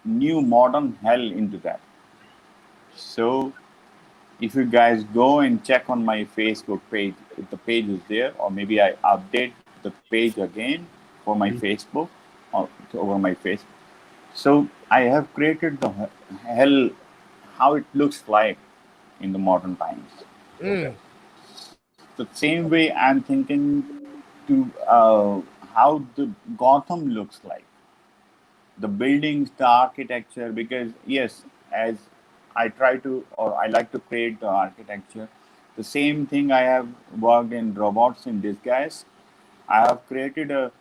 new modern hell into that. So if you guys go and check on my Facebook page, if the page is there, or maybe I update the page again for my Facebook or over my Facebook. So I have created the hell, how it looks like in the modern times. Mm. The same way I'm thinking to how the Gotham looks like, the buildings, the architecture. Because yes, as I try to or I like to create the architecture, the same thing I have worked in robots in disguise. I have created a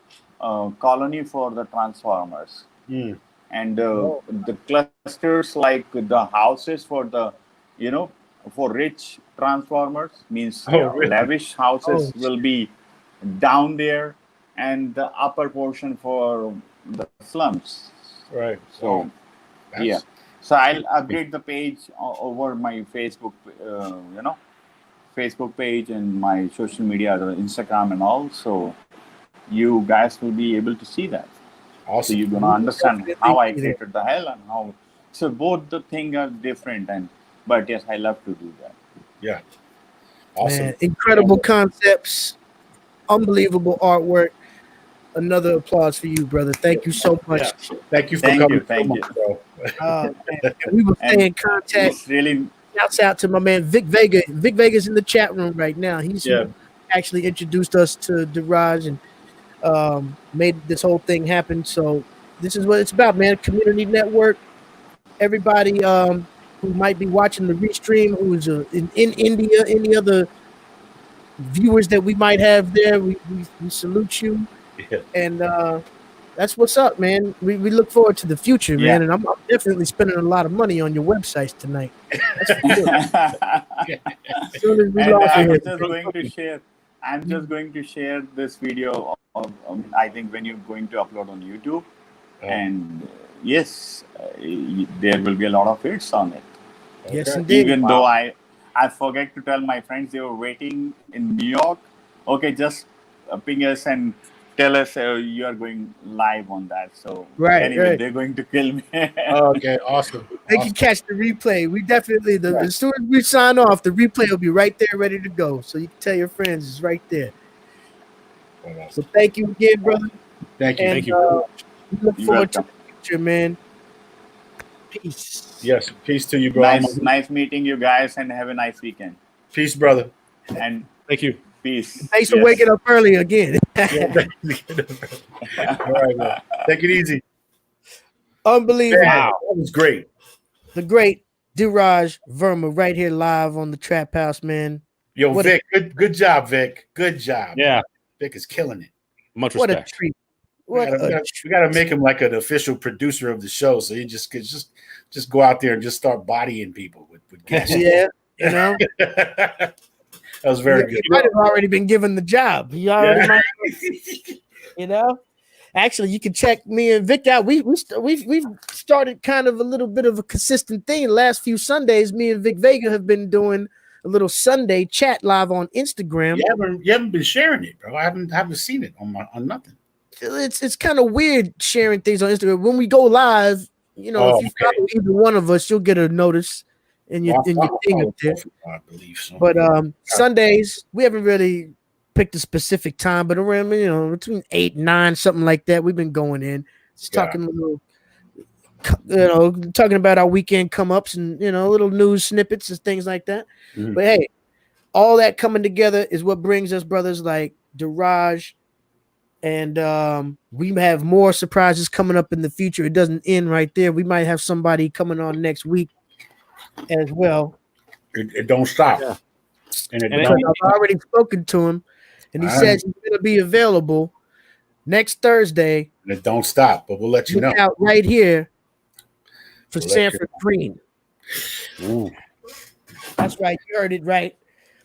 colony for the transformers. Mm. And the clusters like the houses for the, you know, for rich transformers means Really? lavish houses Oh. will be down there, and the upper portion for the slums. Right. So That's- yeah, so I'll update the page over my Facebook, you know, Facebook page and my social media, the Instagram and all. So you guys will be able to see that. So Awesome. you're gonna understand Definitely how I be there. created the hell and how. So both the thing are different, and but yes, I love to do that. Yeah. Awesome. Man, incredible concepts, unbelievable artwork. Another applause for you, brother. Thank you so much. Yeah. Thank you for Thank coming. you, thank so you. much, bro. Man, and we will stay And in contact. It's really Shouts out to my man Vic Vega. Vic Vega's in the chat room right now. He's Yeah. who actually introduced us to DHEERAJ and made this whole thing happen. So this is what it's about, man. Community network. Everybody who might be watching the restream, who's in India, any other viewers that we might have there, we salute you. Yeah. And that's what's up, man. We look forward to the future, Yeah. man. And I'm definitely spending a lot of money on your websites tonight. That's for sure. As soon as we and launch I'm it, just going to share. I'm just going to share this video of I think when you're going to upload on YouTube, and yes, there will be a lot of hits on it. yes, Okay. indeed. Even though I forget to tell my friends they were waiting in New York. Okay, just ping us and tell us you are going live on that. So Right, anyway, right. they're going to kill me. Okay. Awesome. They Awesome. can catch the replay. We definitely, Right. as soon as we sign off, the replay will be right there, ready to go. So you can tell your friends it's right there. So thank you again, brother. Thank you. And Thank you. we look You're forward welcome. to the future, man. Peace. Yes. Peace to you, bro. Nice meeting you guys, and have a nice weekend. Peace, brother. And Thank you. Peace. Thanks for waking up early again. All right, man. Take it easy. Unbelievable. Wow, that was great. The great DHEERAJ Verma right here live on the Trap House, man. Yo, What Vic, good job, Vic. Good job. Yeah, Vic is killing it. much What a respect. treat. We What gotta, a we gotta make him like an official producer of the show, so he just go out there and just start bodying people with guests. yeah, you know. That was very good. He might have already been given the job. He already might, you know. Actually, you can check me and Vic out. We've started kind of a little bit of a consistent thing. The last few Sundays, me and Vic Vega have been doing a little Sunday chat live on Instagram. You haven't been sharing it, bro. I haven't seen it on nothing. It's kind of weird sharing things on Instagram. When we go live, you know, if you follow either one of us, you'll get a notice in your thing up there. I believe so. But Sundays, we haven't really picked a specific time, but around, you know, between 8 and 9, something like that. We've been going in, just talking a little, you know, talking about our weekend come ups and, you know, little news snippets and things like that. Mhm. But hey, all that coming together is what brings us brothers like DHEERAJ. And we have more surprises coming up in the future. It doesn't end right there. We might have somebody coming on next week as well. It don't stop. Yeah. And I've already spoken to him, and he says he's going to be available next Thursday. it don't stop, but we'll let you know. Out right here for We'll let Sanford Green. Ooh. That's right. You heard it right.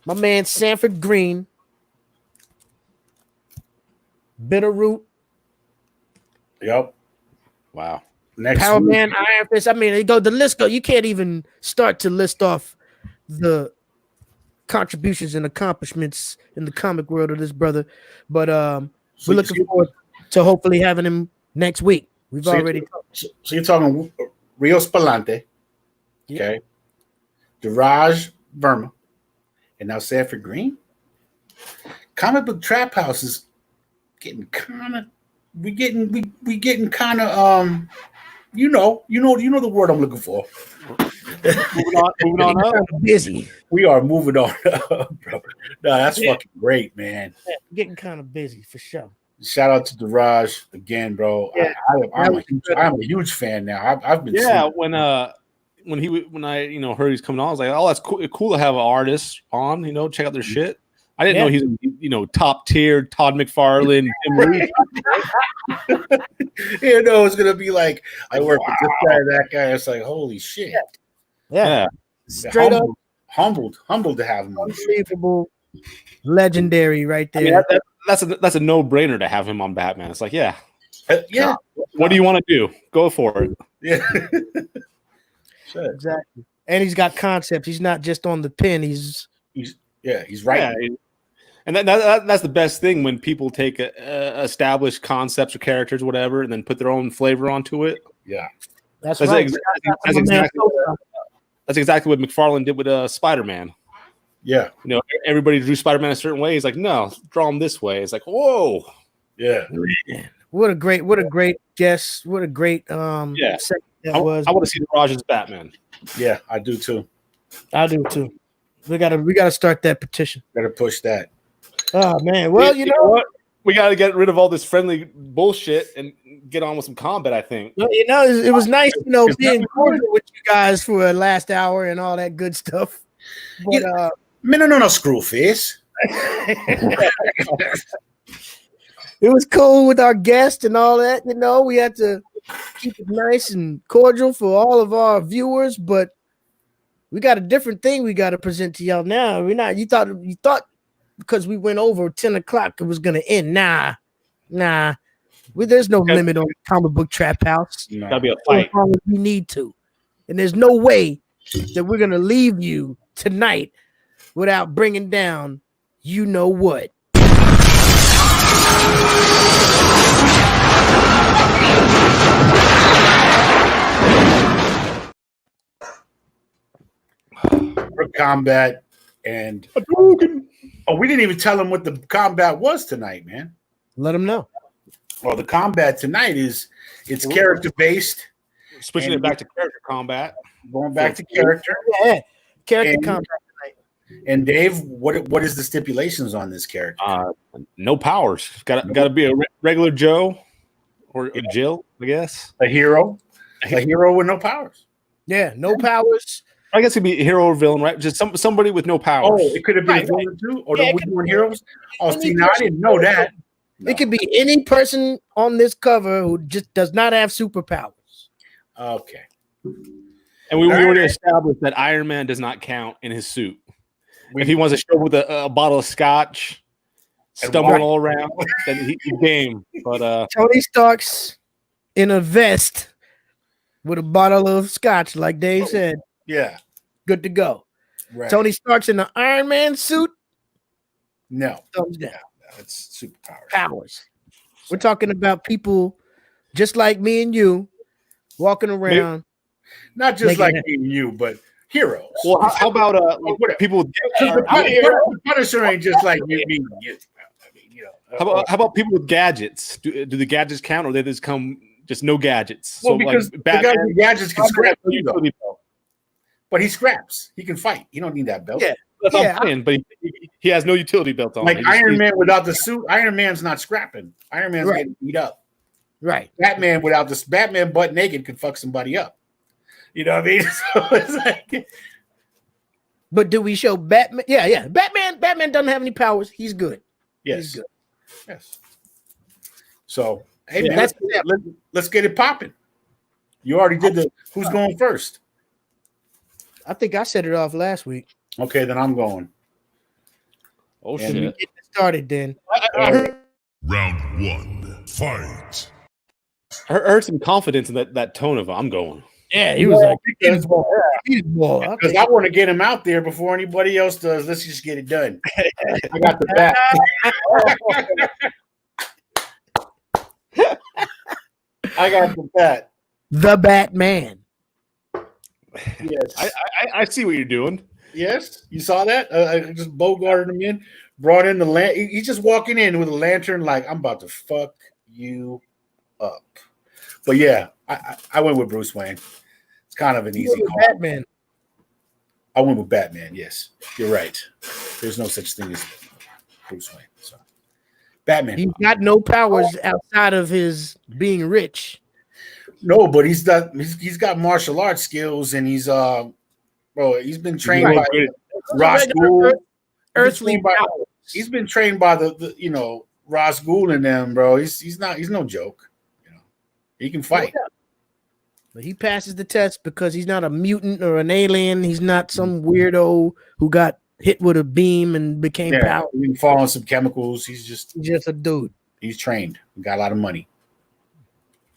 My man Sanford Green. Bitterroot. Yep. Wow. Next Power week. Man, Iron Fist. I mean, the list go. You can't even start to list off the contributions and accomplishments in the comic world of this brother. But we're looking forward to hopefully having him next week. We've already. So you're talking Rios Palante, okay? DHEERAJ Verma, and now Sanford Green. Comic Book Trap House is getting kind of. We getting kind of you know the word I'm looking for. Moving on up. Busy. We are moving on up, bro. No, that's fucking great, man. Getting kind of busy for sure. Shout out to DHEERAJ again, bro. Yeah. I'm a huge fan now. I've been When I heard he's coming on, I was like, oh, that's cool to have an artist on. Check out their shit. I didn't know he's top tier Todd McFarlane. Tim Reed. It's gonna be like I work with this guy, that guy. It's like holy shit. Yeah. Straight up humbled to have him on the show. unbelievable, legendary right there. I mean, that's a no brainer to have him on Batman. It's like, yeah. What do you want to do? Go for it. Yeah. Exactly. And he's got concepts. He's not just on the pen. He's right. Yeah, and that's the best thing when people take established concepts or characters, or whatever, and then put their own flavor onto it. Yeah, that's right. That's exactly what McFarlane did with Spider-Man. Yeah, everybody drew Spider-Man a certain way. He's like, no, draw him this way. It's like, whoa, yeah. What a great guest. What a great segment that was. I want to see DHEERAJ's Batman. Yeah, I do too. I do too. We gotta start that petition. Gotta push that. Oh man. Well, you know what? We gotta get rid of all this friendly bullshit and get on with some combat, I think. It was nice, being cordial with you guys for a last hour and all that good stuff. But no, screw face. It was cool with our guest and all that. We had to keep it nice and cordial for all of our viewers, but we got a different thing we got to present to y'all now. We're not. You thought because we went over 10 o'clock it was gonna end. Nah. There's no limit on Comic Book Trap House. No. Gotta be a fight. We need to, and there's no way that we're gonna leave you tonight without bringing down you know what. For combat and we didn't even tell them what the combat was tonight, man. Let them know. Well, the combat tonight it's character based. Switching it back to character combat. Going back to character. Yeah, character combat tonight. And Dave, what is the stipulations on this character? No powers. Got to be a regular Joe or Jill, I guess. A hero with no powers. Yeah, no powers. I guess it'd be a hero or villain, right? Just somebody with no powers. Oh, it could have been a villain too, or we doing heroes? Oh, see, now I didn't know that. No. It could be any person on this cover who just does not have superpowers. Okay. And we already established that Iron Man does not count in his suit. If he wants to show up with a bottle of scotch, stumbling all around, then he's game. But Tony Stark's in a vest with a bottle of scotch, like Dave said. Yeah. Good to go. Right. Tony Stark's in the Iron Man suit. No. Thumbs down. That's superpowers. Powers. We're talking about people just like me and you walking around. Not just like me and you, but heroes. Well, how about people with the Punisher ain't just like me and you. How about people with gadgets? Do the gadgets count, or they just come just no gadgets? Well, because the guy with gadgets can scrap you, but he scraps. He can fight. He don't need that belt. Yeah, that's what I'm saying. But he has no utility belt on. Like Iron Man without the suit, Iron Man's not scrapping. Iron Man's getting beat up. Right. Batman without this, Batman butt naked could fuck somebody up. You know what I mean? So it's like, but do we show Batman? Yeah. Batman doesn't have any powers. He's good. Yes. He's good. Yes. So, hey, man, let's get it popping. You already did the who's going first? I think I set it off last week. Okay, then I'm going. Oh, And shit. we get it started then. Round one, fight. I heard some confidence in that tone of I'm going. Yeah, he was like, because I want to get him out there before anybody else does. Let's just get it done. I got the bat. I got the bat. The Batman. Yes. I see what you're doing. Yes, you saw that? I just bogarted him in, brought in the he's just walking in with a lantern like, I'm about to fuck you up. But yeah, I went with Bruce Wayne. It's kind of an easy call. Batman. I went with Batman, yes. You're right. There's no such thing as Bruce Wayne. So Batman. He's got no powers outside of his being rich. No, but he's got martial arts skills, and he's been trained by Ra's Ghul. Earthly powers. He's been trained by the Ra's Ghul and them, bro. He's no joke. He can fight. But he passes the test because he's not a mutant or an alien. He's not some weirdo who got hit with a beam and became powerful. He can fall on some chemicals. He's just a dude. He's trained. He got a lot of money.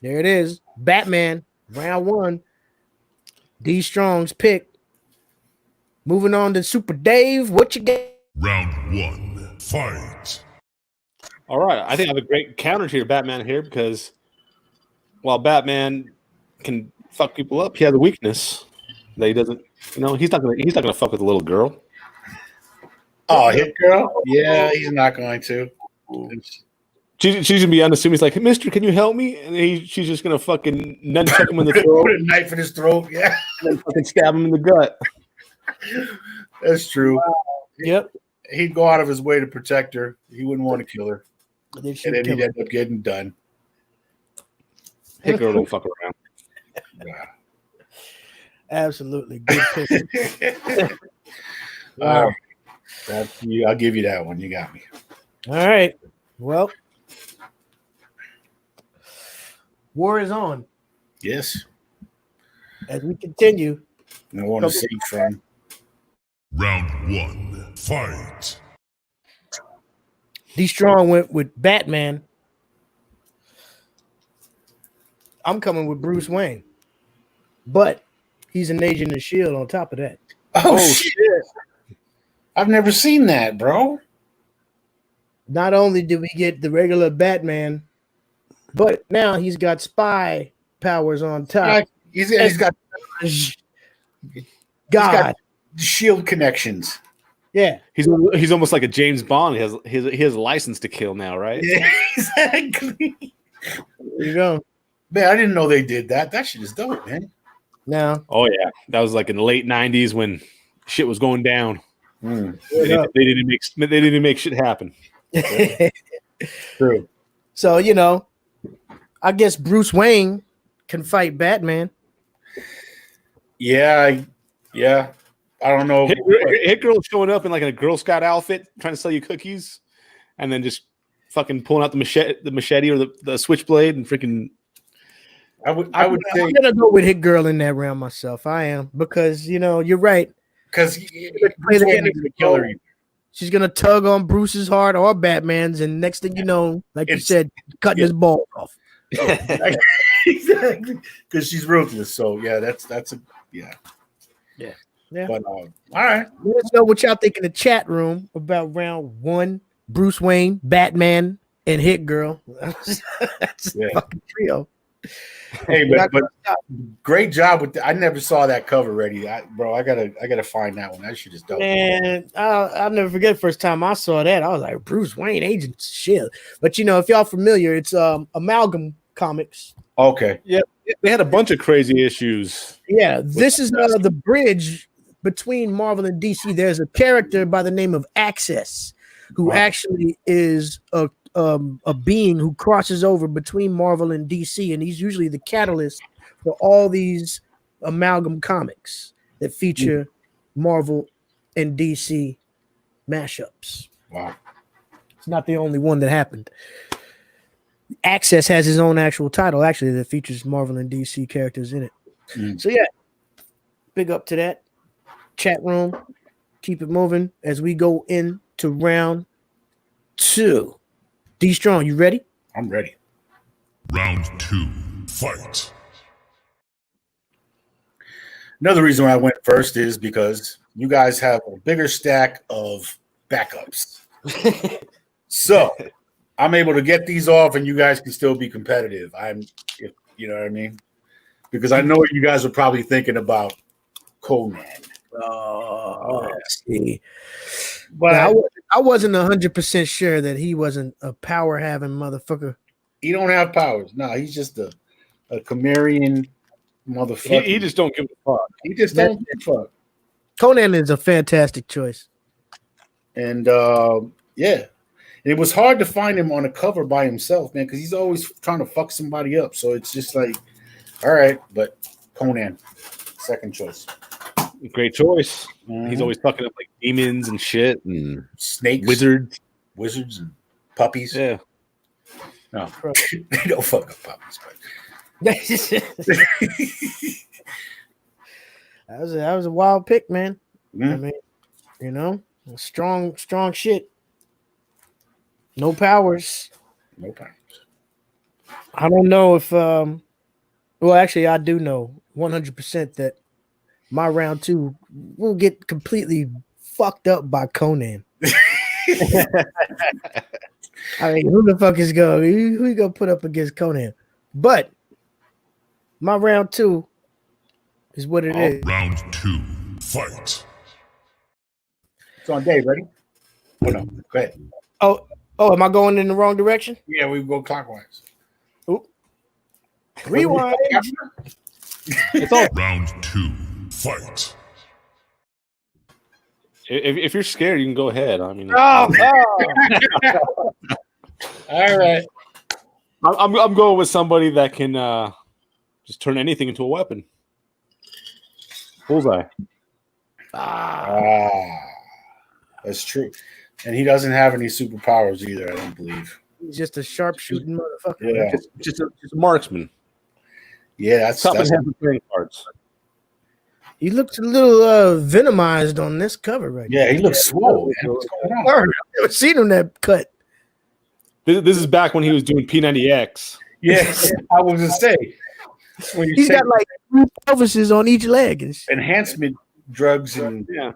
There it is. Batman, round one. D Strong's pick. Moving on to Super Dave. What you got? Round one, fight. All right. I think I have a great counter to your Batman here because while Batman can fuck people up, he has a weakness that he doesn't. He's not gonna fuck with a little girl. Oh, hit girl? Yeah, he's not going to. She's gonna be unassuming. He's like, hey, Mister, can you help me? And she's just gonna fucking nunchuck him in the throat, put a knife in his throat, yeah, and fucking stab him in the gut. That's true. Yep. He'd go out of his way to protect her. He wouldn't want to kill her, and then he'd end up getting done. Hit girl don't fuck around. Yeah. Absolutely. Good pick. Wow. I'll give you that one. You got me. All right. Well, war is on. Yes. As we continue. I want to see from. Round one, fight. D Strong went with Batman. I'm coming with Bruce Wayne. But he's an agent of S.H.I.E.L.D. on top of that. Oh shit. I've never seen that, bro. Not only did we get the regular Batman, but now he's got spy powers on top. He's got God. S.H.I.E.L.D. connections. Yeah. He's almost like a James Bond. He has a license to kill now, right? Yeah, exactly. There you go. Man, I didn't know they did that. That shit is dope, man. Now. Oh yeah. That was like in the late 90s when shit was going down. Mm, They didn't make shit happen. true. So, you know, I guess Bruce Wayne can fight Batman. Yeah. I don't know. Hit Girl showing up in like a Girl Scout outfit, trying to sell you cookies, and then just fucking pulling out the machete or the switchblade and freaking. I would say I'm gonna go with Hit Girl in that round myself. I am, because you know you're right. because Play the game. killer. She's gonna tug on Bruce's heart or Batman's, and next thing you know, like you said, cutting his balls off. Exactly, because she's ruthless. So yeah, that's a yeah. But all right, Let us know what y'all think in the chat room about round 1. Bruce Wayne, Batman, and Hit Girl. That's a fucking trio. hey, but great job with I never saw that cover ready, I gotta find that one. That shit is dope. Man, I'll never forget the first time I saw that. I was like, Bruce Wayne, Agent Shield. But you know, if y'all familiar, it's Amalgam Comics. Okay. Yeah, they had a bunch of crazy issues. Yeah, this is the bridge between Marvel and DC. There's a character by the name of Access, who actually is a being who crosses over between Marvel and DC, and he's usually the catalyst for all these amalgam comics that feature Marvel and DC mashups. Wow. It's not the only one that happened. Access has his own actual title, actually, that features Marvel and DC characters in it. So yeah, big up to that. Chat room, keep it moving as we go into round 2. D Strong, you ready? I'm ready. Round 2. Fight. Another reason why I went first is because you guys have a bigger stack of backups. So I'm able to get these off and you guys can still be competitive. You know what I mean? Because I know you guys are probably thinking about Conan. Oh, see. But I wasn't 100% sure that he wasn't a power having motherfucker. He don't have powers. No, he's just a Cimmerian motherfucker. He just don't give a fuck. He just don't give a fuck. Conan is a fantastic choice. And yeah. And it was hard to find him on a cover by himself, man, because he's always trying to fuck somebody up. So it's just like, all right, but Conan, second choice. Great choice. Mm-hmm. He's always fucking up like demons and shit and snakes, wizards and puppies. Yeah. No, they don't fuck up puppies. That was a wild pick, man. Mm-hmm. I mean, you know, strong shit. No powers. No powers. I don't know if well, actually I do know 100% that my round 2 will get completely fucked up by Conan. I mean, who the fuck is who gonna put up against Conan? But my round 2 is what it is. Round 2. Fight. It's on Dave. Ready? Oh no, go ahead. Oh, am I going in the wrong direction? Yeah, we go clockwise. Oop. Rewind. It's all Round 2. Fight. if you're scared, you can go ahead. I mean, All right. I'm going with somebody that can just turn anything into a weapon. Bullseye. That's true. And he doesn't have any superpowers either, I don't believe. He's just a sharpshooting motherfucker. Yeah. Just a marksman. Yeah, that's Something has the playing cards. He looks a little venomized on this cover right yeah, he looks swole. Man. What's going on? now. I've never seen him that cut. This is back when he was doing P90X. Yeah, I was gonna say when you He's say got like 3 pelvises on each leg. And shit. enhancement drugs and Yeah.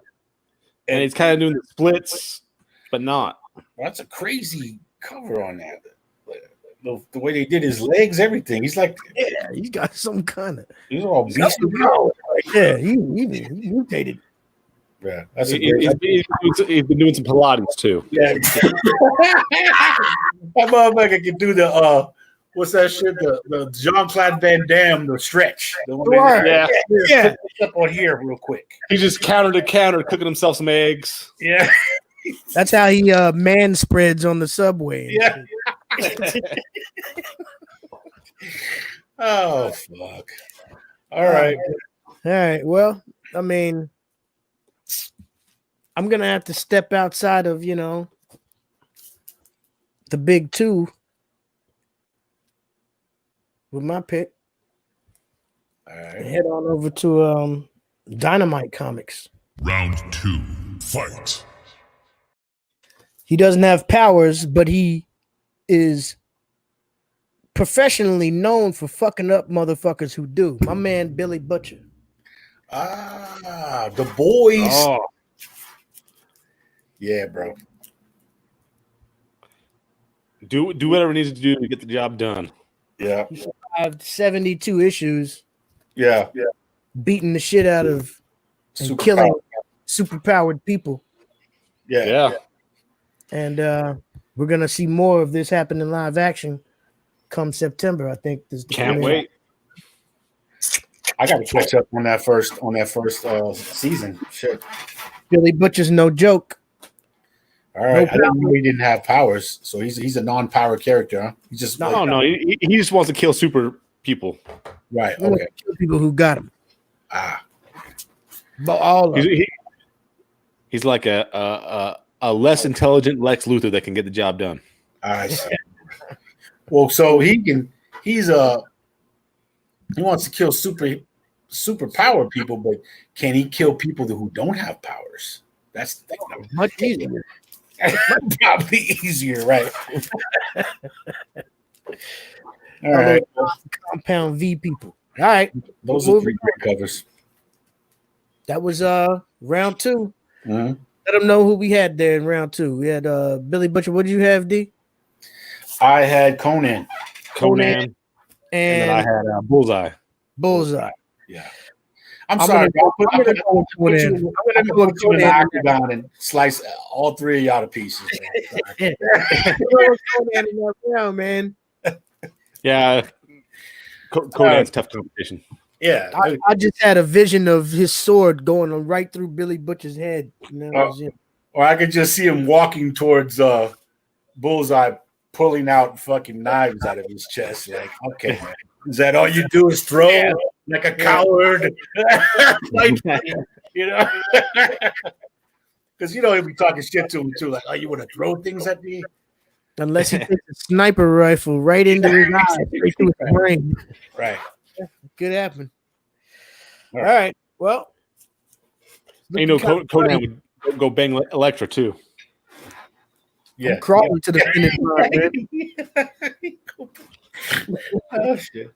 And he's kind of doing the splits, but not. well, that's a crazy cover on that. The way they did his legs, everything. He's like, Yeah, he's got some kind of. he's all beast. Yeah, he mutated. Yeah, that's a He's great. been doing some Pilates too. Yeah, that motherfucker can do the what's that shit? The Jean-Claude Van Damme, the stretch. The one Yeah. yeah. Put this up on here real quick. He just counter to counter, cooking himself some eggs. Yeah. That's how he man spreads on the subway. Yeah. Oh fuck. All right. All right. Well, I mean, I'm gonna have to step outside of the big two with my pick. All And right. head on over to Dynamite Comics. Round 2. Fight. He doesn't have powers, but he is professionally known for fucking up motherfuckers who do. My man Billy Butcher. The boys. Oh, Yeah, bro. do whatever it needs to do to get the job done. Yeah. I have 72 issues Yeah. beating the shit out of and Super killing power. superpowered people. Yeah. And we're gonna see more of this happen in live action come September. I think this Can't wait. I got to catch up on that first season. Shit. Billy Butcher's no joke. All right. No I didn't know he didn't have powers, so he's a non-power character, huh? He's just No. He just wants to kill super people. Right. I'm gonna Okay. kill people who got him. Ah. But all of them. He's like a less intelligent Lex Luthor that can get the job done. I see. Well, so he wants to kill super power people, but can he kill people who don't have powers? That's the thing. Much easier. Probably easier, right? All right. Compound V people. All right. Those are three great covers. That was round 2. Mhm. Let them know who we had there in round 2. We had Billy Butcher. What did you have, D? I had Conan. Conan. And then I And had Bullseye. Bullseye. Yeah. I'm sorry. gonna bro. I'm gonna go with put Conan. you, I'm I'm gonna gonna go put you in the Conan. octagon and slice all three of y'all to pieces. Man. Conan in that round, man. Yeah. Conan's tough competition. Yeah. I just had a vision of his sword going right through Billy Butcher's head. And that was it. Or I could just see him walking towards Bullseye, pulling out fucking knives out of his chest. Like, okay, man. Is that all you do is throw like a coward? Like, you know? Because he'll be talking shit to him too. Like, oh, you want to throw things at me? Unless he takes a sniper rifle right into his eye, straight through his brain. Right. Could happen. All All right. right. Well, You know, Conan would go bang Elektra too. Yeah. I'm crawling to the finish line, man. Oh, shit.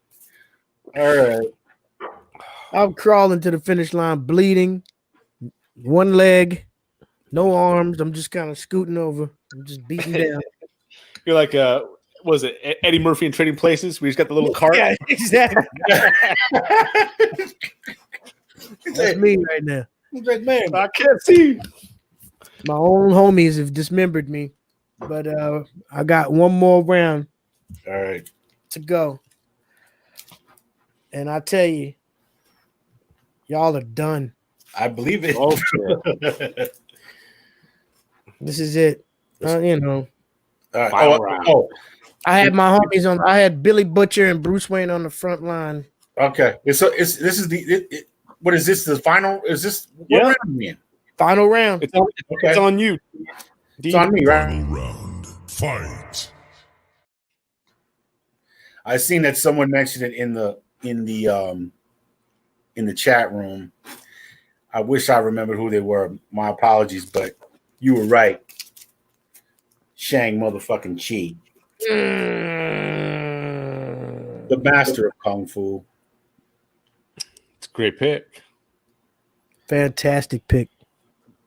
All right. I'm crawling to the finish line, bleeding, one leg, no arms. I'm just kind of scooting over. I'm just beating down. You're like, what is it, Eddie Murphy in Trading Places? We just got the little cart. Yeah, exactly. That's me right now. He's like, man, I can't see. My own homies have dismembered me, but I got one more round all right. to go. And I tell you, y'all are done. I believe it. Oh, shit. This is it. You know, All right. Final round. I had my homies on. I had Billy Butcher and Bruce Wayne on the front line. Okay. This is the what is this? The final? Is this what Yeah. round are we in? Final round. It's on, Okay. it's on you. It's on me, right? Final round. Fight. I seen that someone mentioned it in the chat room. I wish I remembered who they were. My apologies, but you were right. Shang motherfucking Chi, the master of kung fu. It's a great pick. Fantastic pick.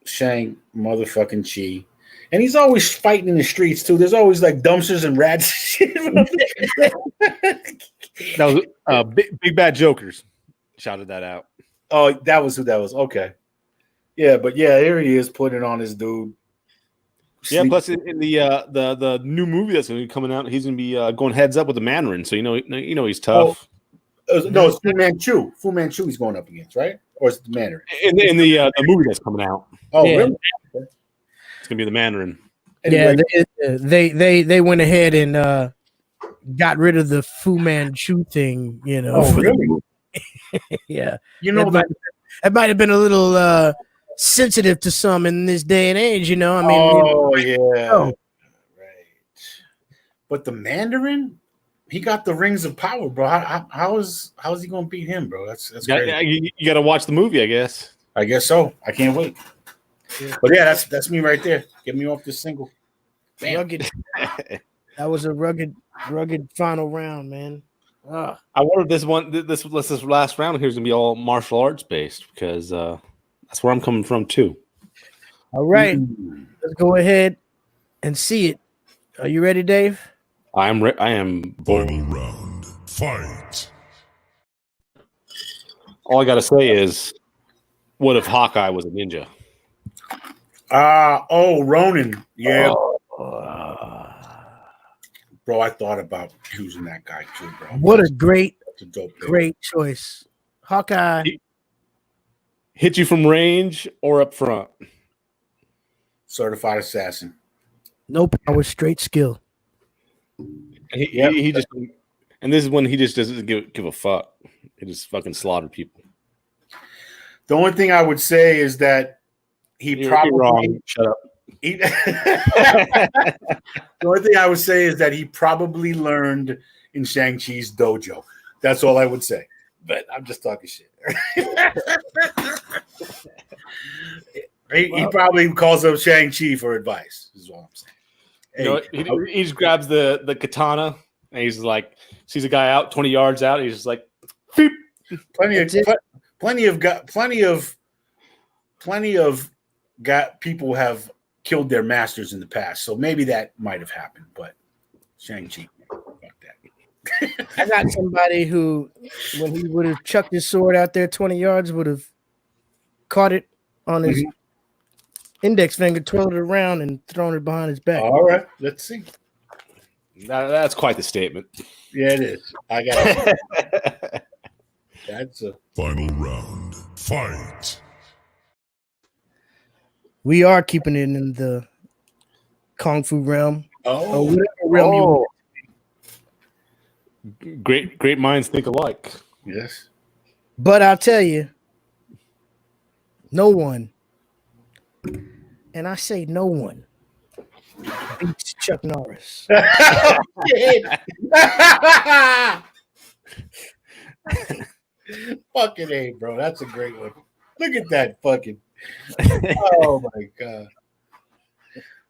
Shang motherfucking Chi. And he's always fighting in the streets too. There's always like dumpsters and rats. That was Big Bad Jokers. Shouted that out. Oh, that was who that was. Okay. Yeah, but yeah, here he is putting it on his dude. Yeah, Sleep- plus in the new movie that's going to be coming out, he's going to be going heads up with the Mandarin. So he's tough. no, it's Fu Manchu. Fu Manchu he's going up against, right? Or is it the Mandarin? In the movie that's coming out, Oh, Yeah. really? it's going to be the Mandarin. Yeah, Anyway, they went ahead and got rid of the Fu Manchu thing, oh, for the really? movie. Yeah. You know that. It might have been a little sensitive to some in this day and age, I mean, Oh, yeah. Oh. Right. But the Mandarin, he got the rings of power, bro. How is he going to beat him, bro? That's crazy. You got to watch the movie, I guess. I guess so. I can't wait. Yeah. But yeah, that's me right there. Get me off this single. Bam. rugged. That was a rugged final round, man. I wonder if this last round here is going to be all martial arts based because that's where I'm coming from too. All right, Mm. let's go ahead and see it. Are you ready, Dave? I am. Final round. Fight. All I got to say is, what if Hawkeye was a ninja? Ronan. Yeah. Oh, Bro, I thought about choosing that guy too, bro. what a great That's a dope pick. Great choice. Hawkeye. Hit you from range or up front? Certified assassin. No power, straight skill. And he just, and this is when he just doesn't give a fuck. He just fucking slaughter people. The only thing I would say is that You're wrong. Shut up. The only thing I would say is that he probably learned in Shang-Chi's dojo. That's all I would say. But I'm just talking shit. He probably calls up Shang-Chi for advice, is what I'm saying. Hey, He just grabs the katana and he's like, sees a guy out 20 yards out. And he's just like, beep. plenty of people have killed their masters in the past, so maybe that might have happened. But Shang-Chi, fuck that. I got somebody who, when he would have chucked his sword out there 20 yards, would have caught it on his index finger, twirled it around, and thrown it behind his back. All right, let's see. That's quite the statement. Yeah, it is. I got it. That's a Final round. Fight. We are keeping it in the Kung Fu realm. Or whatever realm you want. Great minds think alike. yes. But I'll tell you, no one, and I say no one, beats Chuck Norris. Fucking A, bro. That's a great one. Look at that fucking. Oh my god.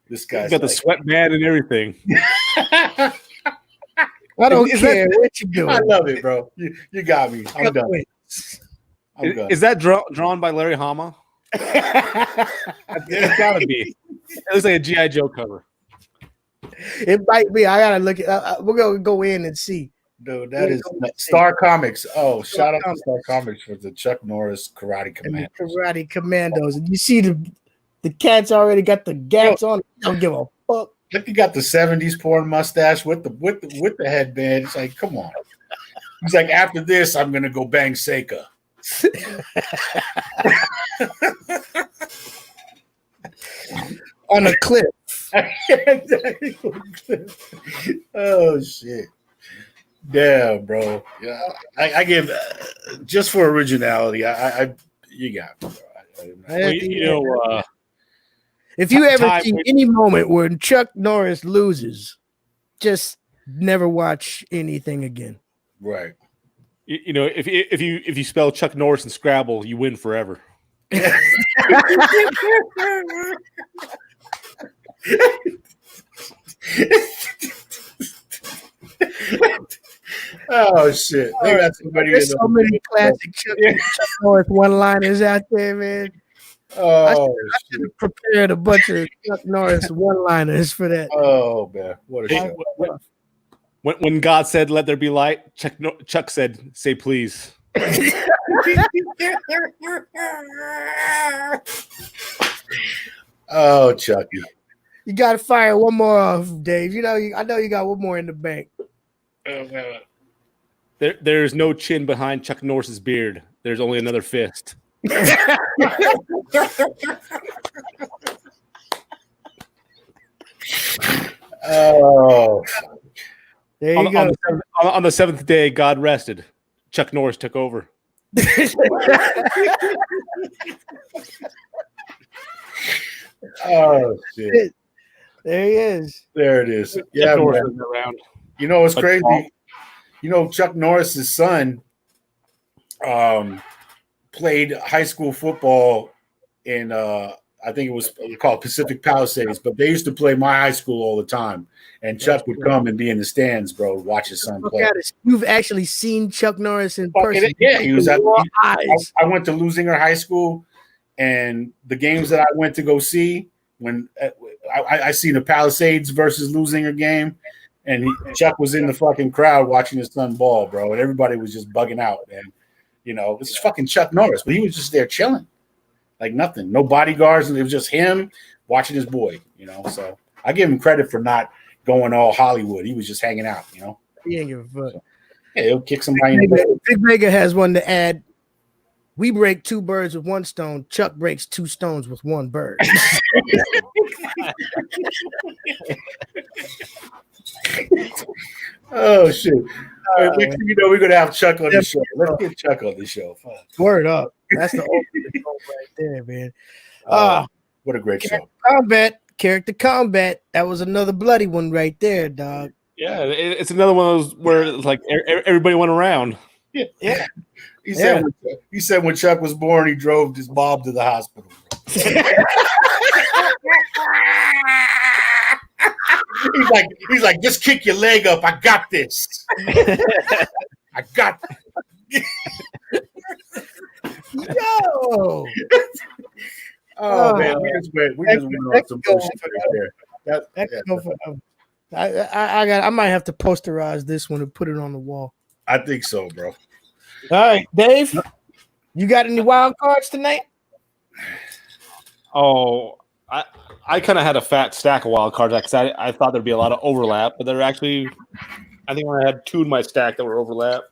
This guy's He's got the sweatband and everything. I don't Is care what you doing. I love it, bro. You got me. I'm done. I'm done. Is that drawn by Larry Hama? It's gotta be. It looks like a G.I. Joe cover. It might be. I gotta look at. We're gonna go in and see. Dude, that is Star Comics. Oh, shout out to Star Comics for the Chuck Norris Karate And Command. the Karate Commandos. And you see the cat's already got the gaps on it. Don't give a fuck. Look, he got the 70s porn mustache with the headband. It's like, come on. He's like, after this, I'm gonna go bang Seika. On a cliff. Oh shit. Damn, bro. Yeah, I give just for originality. You got me, bro. If you ever Time see with- any moment where Chuck Norris loses, just never watch anything again. Right. If you spell Chuck Norris in Scrabble, you win forever. Oh shit! They got somebody. There's so many classic Chuck Norris one-liners out there, man. I Oh, should have prepared a bunch of Chuck Norris one-liners for that. oh man, what a Hey, show! when God said, "Let there be light," Chuck said, "Say please." Oh, Chucky. You got to fire one more off, Dave. You know, I know you got one more in the bank. There's no chin behind Chuck Norris's beard. There's only another fist. Oh, There you go. On the seventh day, God rested. Chuck Norris took over. oh shit! There he is. There it is. Yeah, Chuck Norris man. isn't around. You know, it's crazy. You know, Chuck Norris's son played high school football in I think it was called Pacific Palisades, but they used to play my high school all the time. And Chuck would come and be in the stands, bro, watch his son play. You've actually seen Chuck Norris in person. Yeah, he was at eyes. I went to Lusinger High School, and the games that I went to go see, when I seen the Palisades versus Lusinger game, and Chuck was in the fucking crowd watching his son ball, bro, and everybody was just bugging out, man. You know, this is fucking Chuck Norris, but he was just there chilling, like nothing, no bodyguards, and it was just him watching his boy. You know, so I give him credit for not going all Hollywood. He was just hanging out. You know, He ain't give a fuck. so, yeah, he'll kick somebody in the face. Big Vega has one to add. We break two birds with one stone. Chuck breaks two stones with one bird. Oh shit! Next thing you know, we're gonna have Chuck on the show. Let's get Chuck on the show. Fuck. Word up. That's the ultimate goal right there, man. What a great show! Character combat. That was another bloody one right there, dog. Yeah, it's another one of those where it's like everybody went around. Yeah. He said when Chuck was born, he drove his mom to the hospital. he's like, just kick your leg up. I got this. I got this. Yo. Oh man, we just went on some bullshit right there. I might have to posterize this one and put it on the wall. I think so, bro. All right, Dave. You got any wild cards tonight? Oh, I kind of had a fat stack of wild cards because I thought there'd be a lot of overlap, but there actually, I think I had two in my stack that were overlap.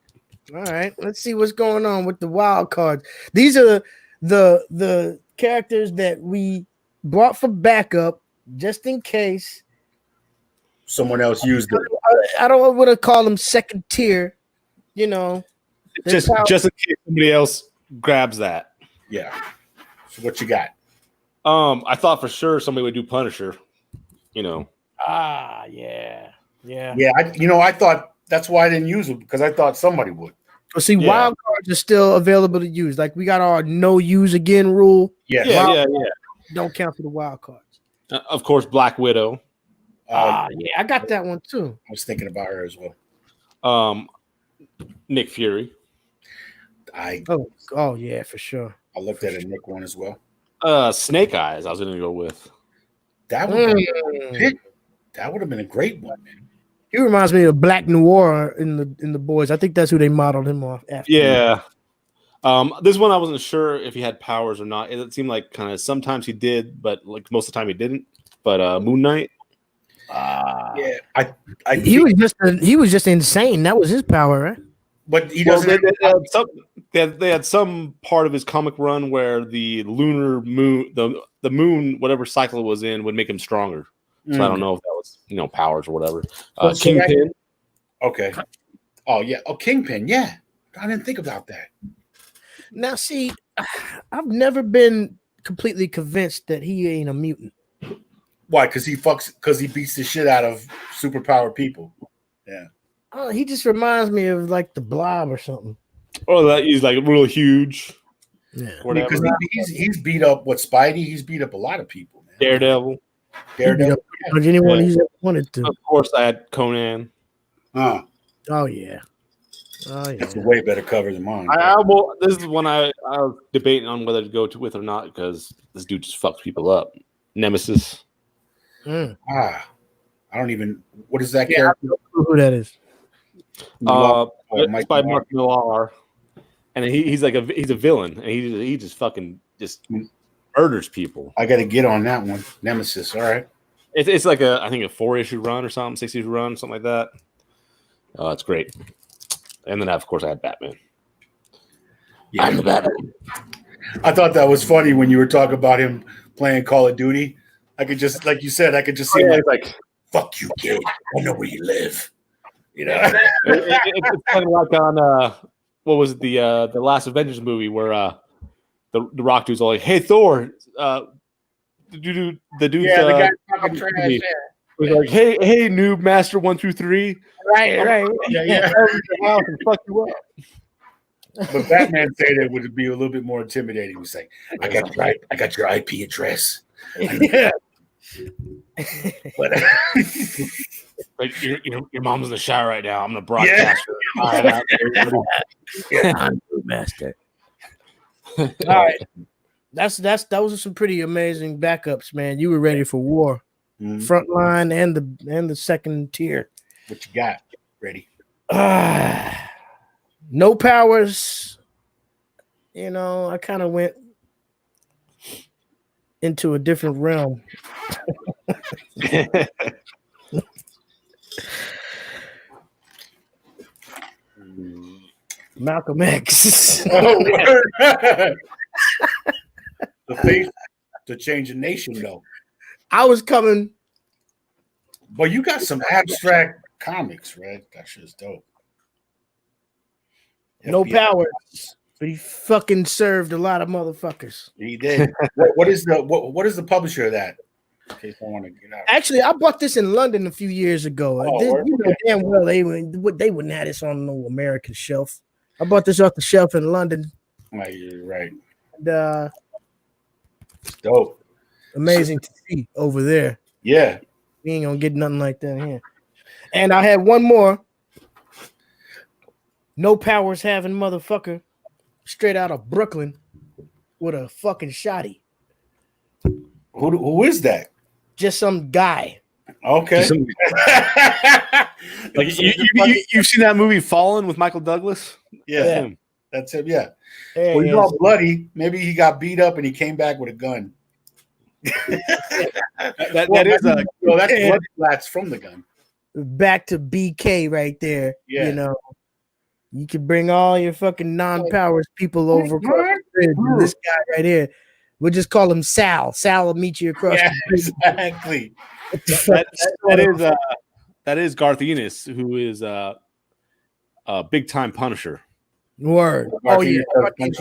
All right, let's see what's going on with the wild cards. These are the characters that we brought for backup just in case Someone else used it. I don't want to call them second tier, you know. Just in case somebody else grabs that. Yeah. So what you got? I thought for sure somebody would do Punisher. You know. Yeah. Yeah, I thought that's why I didn't use it, because I thought somebody would. Well, see, wild cards are still available to use. Like we got our no use again rule. Yeah. Don't count for the wild cards. Of course, Black Widow. Yeah, I got that one too. I was thinking about her as well. Nick Fury. Oh yeah, for sure. I looked at a Nick one as well. Snake Eyes. I was going to go with. That would have been a great one, man. He reminds me of Black Noir in the Boys. I think that's who they modeled him off after. Yeah. This one I wasn't sure if he had powers or not. It seemed like kind of sometimes he did, but like most of the time he didn't. But Moon Knight. Yeah, he was just insane. That was his power, right? But he doesn't. They had some part of his comic run where the lunar moon, the moon, whatever cycle it was in, would make him stronger. So I don't know if that was powers or whatever. Kingpin. Okay. Oh yeah. Oh, Kingpin. Yeah, I didn't think about that. Now, see, I've never been completely convinced that he ain't a mutant. Why? Because he beats the shit out of superpowered people. Yeah. Oh, he just reminds me of like the Blob or something. Oh, that he's like really huge. Yeah. Because he's beat up Spidey. He's beat up a lot of people. Man. Daredevil. Anyone he's ever wanted to. Of course, I had Conan. Oh yeah. That's a way better cover than mine. This is one I was debating on whether to go with or not because this dude just fucks people up. Nemesis. I don't even. What is that character? I don't know who that is. It's by Mark Millar, and he's a villain, and he just fucking murders people. I got to get on that one. Nemesis. All right. It's like I think a 4-issue run or something, 6-issue run, something like that. Oh, it's great. And then of course I had Batman. Yeah. I'm the Batman. I thought that was funny when you were talking about him playing Call of Duty. I could just, like you said, I could just see him like, "Fuck you, kid. I know where you live." You know, it's kind of like on what was it, the last Avengers movie where the Rock dude's all like, "Hey Thor, the dude's the guy talking trash. Yeah. Was like, hey, noob master 1 through 3, Right. Yeah. fuck you up." But Batman said it would be a little bit more intimidating. He's like, I got your IP address. Yeah. But Like your mom's in the shower right now. I'm gonna broadcast her. All right, I'm the master. All right. Those are some pretty amazing backups, man. You were ready for war. Front line and the second tier. What you got? Ready? No powers. You know, I kind of went into a different realm. Malcolm X. The face to change a nation, though. I was coming. But you got some abstract comics, right? That shit's dope. No FBI. powers, but he fucking served a lot of motherfuckers. He did. What is the publisher of that? In case I want to get out. Actually, I bought this in London a few years ago. You know damn well they wouldn't have this on no American shelf. I bought this off the shelf in London. You're right. And, it's dope. Amazing to see over there. Yeah. We ain't gonna get nothing like that here. And I had one more. No powers having motherfucker straight out of Brooklyn with a fucking shotty. Who is that? Just some guy. Okay. Like you've seen that movie Fallen with Michael Douglas? Yeah. That's him. Yeah. Well, he's all bloody. Maybe he got beat up and he came back with a gun. That's blood splats from the gun. Back to BK right there. Yeah. You know, you can bring all your fucking non-powers people over across the bridge. This guy right here, we'll just call him Sal. Sal will meet you across the bridge. Exactly. That is Garth Ennis, who is a big time Punisher. Word. Oh, yeah. Okay.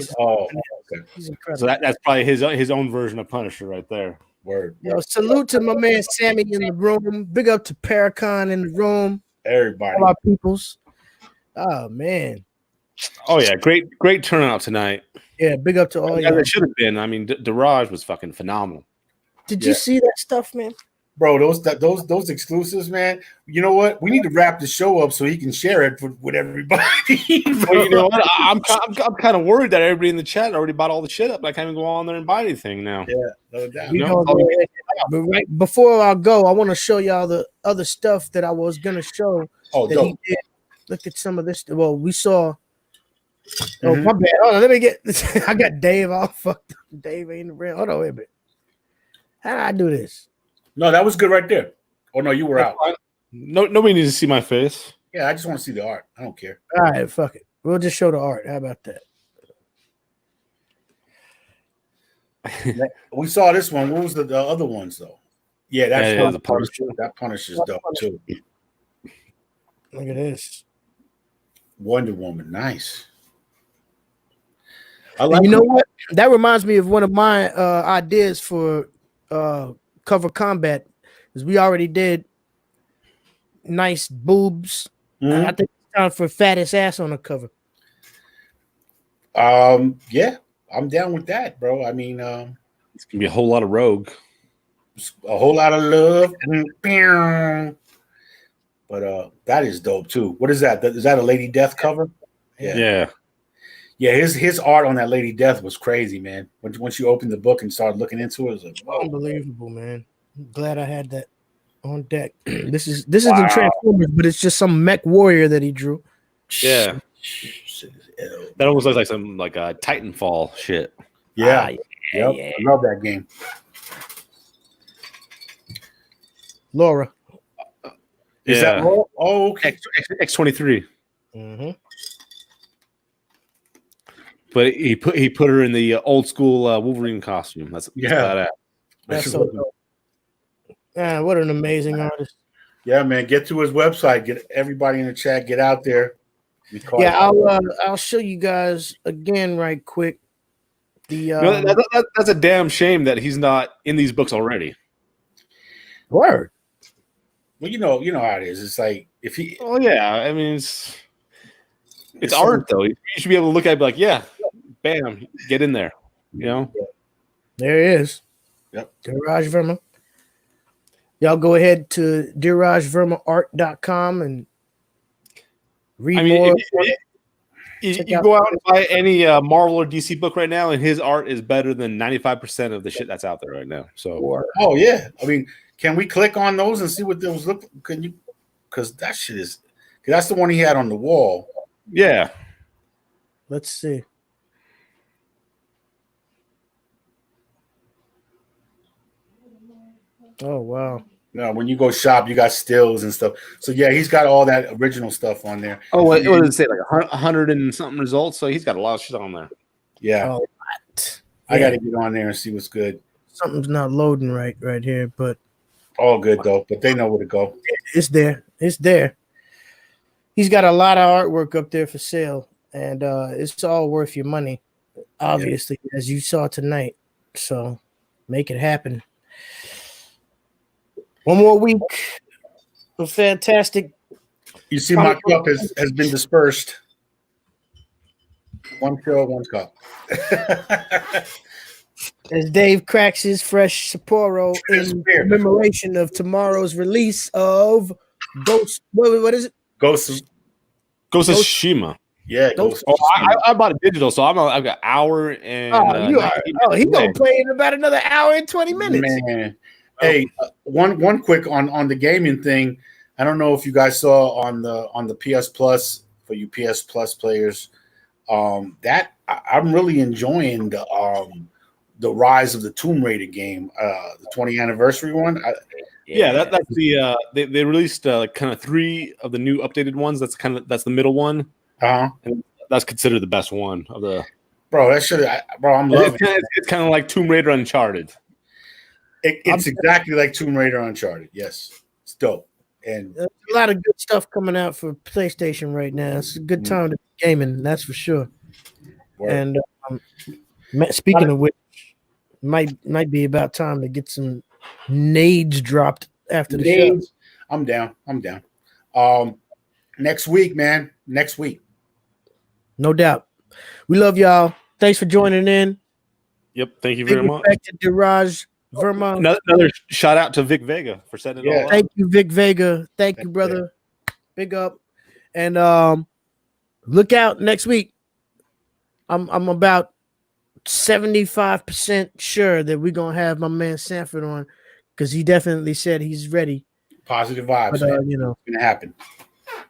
He's incredible. So that's probably his own version of Punisher right there. Word. Yo, salute to my man Sammy in the room. Big up to Paracon in the room. Everybody. All our peoples. Oh man. Oh yeah, great turnout tonight. Yeah, big up to all y'all. It should have been. I mean, DHEERAJ was fucking phenomenal. Did you see that stuff, man? Bro, those exclusives, man. You know what? We need to wrap the show up so he can share it with everybody. Well, you know what? I'm kind of worried that everybody in the chat already bought all the shit up. I can't even go on there and buy anything now. Yeah, no doubt. But right before I go, I want to show y'all the other stuff that I was gonna show. Oh, that dope. he did. Look at some of this. Well, we saw. Oh, my bad. Hold on, let me get this. I got Dave all fucked up. Dave ain't around. Hold on, wait a minute. How did I do this? No, that was good right there. Oh no, you were out. No, nobody needs to see my face. Yeah, I just want to see the art. I don't care. All right, fuck it. We'll just show the art. How about that? We saw this one. What was the other ones though? Yeah, that's the Punisher. That Punisher's dope too. Look at this. Wonder Woman, nice. You know what? That reminds me of one of my ideas for cover combat, is we already did nice boobs. I think it's time for fattest ass on the cover. Yeah, I'm down with that, bro. I mean, It's gonna be a whole lot of Rogue. a whole lot of love. But that is dope too. What is that? Is that a Lady Death cover? Yeah. His art on that Lady Death was crazy, man. Once you opened the book and started looking into it, it was like, whoa. Unbelievable, man. I'm glad I had that on deck. This is the Transformers, but it's just some mech warrior that he drew. Yeah. That almost looks like some Titanfall shit. Yeah. I love that game. Laura. Is that all? Oh, okay. X23. Mm-hmm. But he put her in the old school Wolverine costume. That's badass. That's so dope. Man, what an amazing artist. Yeah, man. Get to his website. Get everybody in the chat. Get out there. Yeah, I'll show you guys again right quick. That's a damn shame that he's not in these books already. Word. Well, you know how it is. It's like if he. Oh yeah, I mean it's art though. You should be able to look at it and be like, yeah, bam, get in there. You know. There he is. Yep. DHEERAJ VERMA. Y'all go ahead to DHEERAJVERMAArt.com and read more. You go out and buy any Marvel or DC book right now, and his art is better than 95% of the shit that's out there right now. So, oh yeah, I mean, can we click on those and see what those look? Can you? Because that shit is. That's the one he had on the wall. Yeah. Let's see. Oh wow. No, when you go shop, you got stills and stuff. So yeah, he's got all that original stuff on there. Oh, what does it say? Like 100 and something results. So he's got a lot of shit on there. Yeah. Oh, I got to get on there and see what's good. Something's not loading right here, but all good though. But they know where to go. It's there. It's there. He's got a lot of artwork up there for sale, and it's all worth your money, obviously, as you saw tonight. So make it happen. One more week of fantastic. You see, my cup has been dispersed. One fill, one cup. As Dave cracks his fresh Sapporo in commemoration of tomorrow's release of Ghost. What is it? Ghost of Tsushima. Yeah, Ghost. Oh, I bought it digital, so I've got an hour and. He's gonna play in about another hour and 20 minutes. Man. Hey, one quick on the gaming thing. I don't know if you guys saw on the PS Plus for you PS Plus players. That I'm really enjoying the Rise of the Tomb Raider game, the 20th anniversary one. That's the they released kind of 3 of the new updated ones. That's the middle one. And that's considered the best one of the. Bro, I'm loving it. It's kind of like Tomb Raider Uncharted. It's exactly like Tomb Raider Uncharted. Yes, it's dope. And there's a lot of good stuff coming out for PlayStation right now. It's a good time to be gaming, that's for sure. Word. And speaking of which, might be about time to get some nades dropped after the show. I'm down. Next week, man. Next week. No doubt. We love y'all. Thanks for joining in. Yep. Thank you very much. Back to DHEERAJ VERMA. Another shout out to Vic Vega for setting it all up. Thank you, Vic Vega. Thank you, brother. Big up. And look out next week. I'm about 75% sure that we're gonna have my man Sanford on, because he definitely said he's ready. Positive vibes. But, it's gonna happen.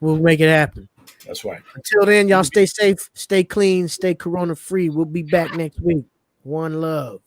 We'll make it happen. That's right. Until then, y'all stay safe, stay clean, stay corona free. We'll be back next week. One love.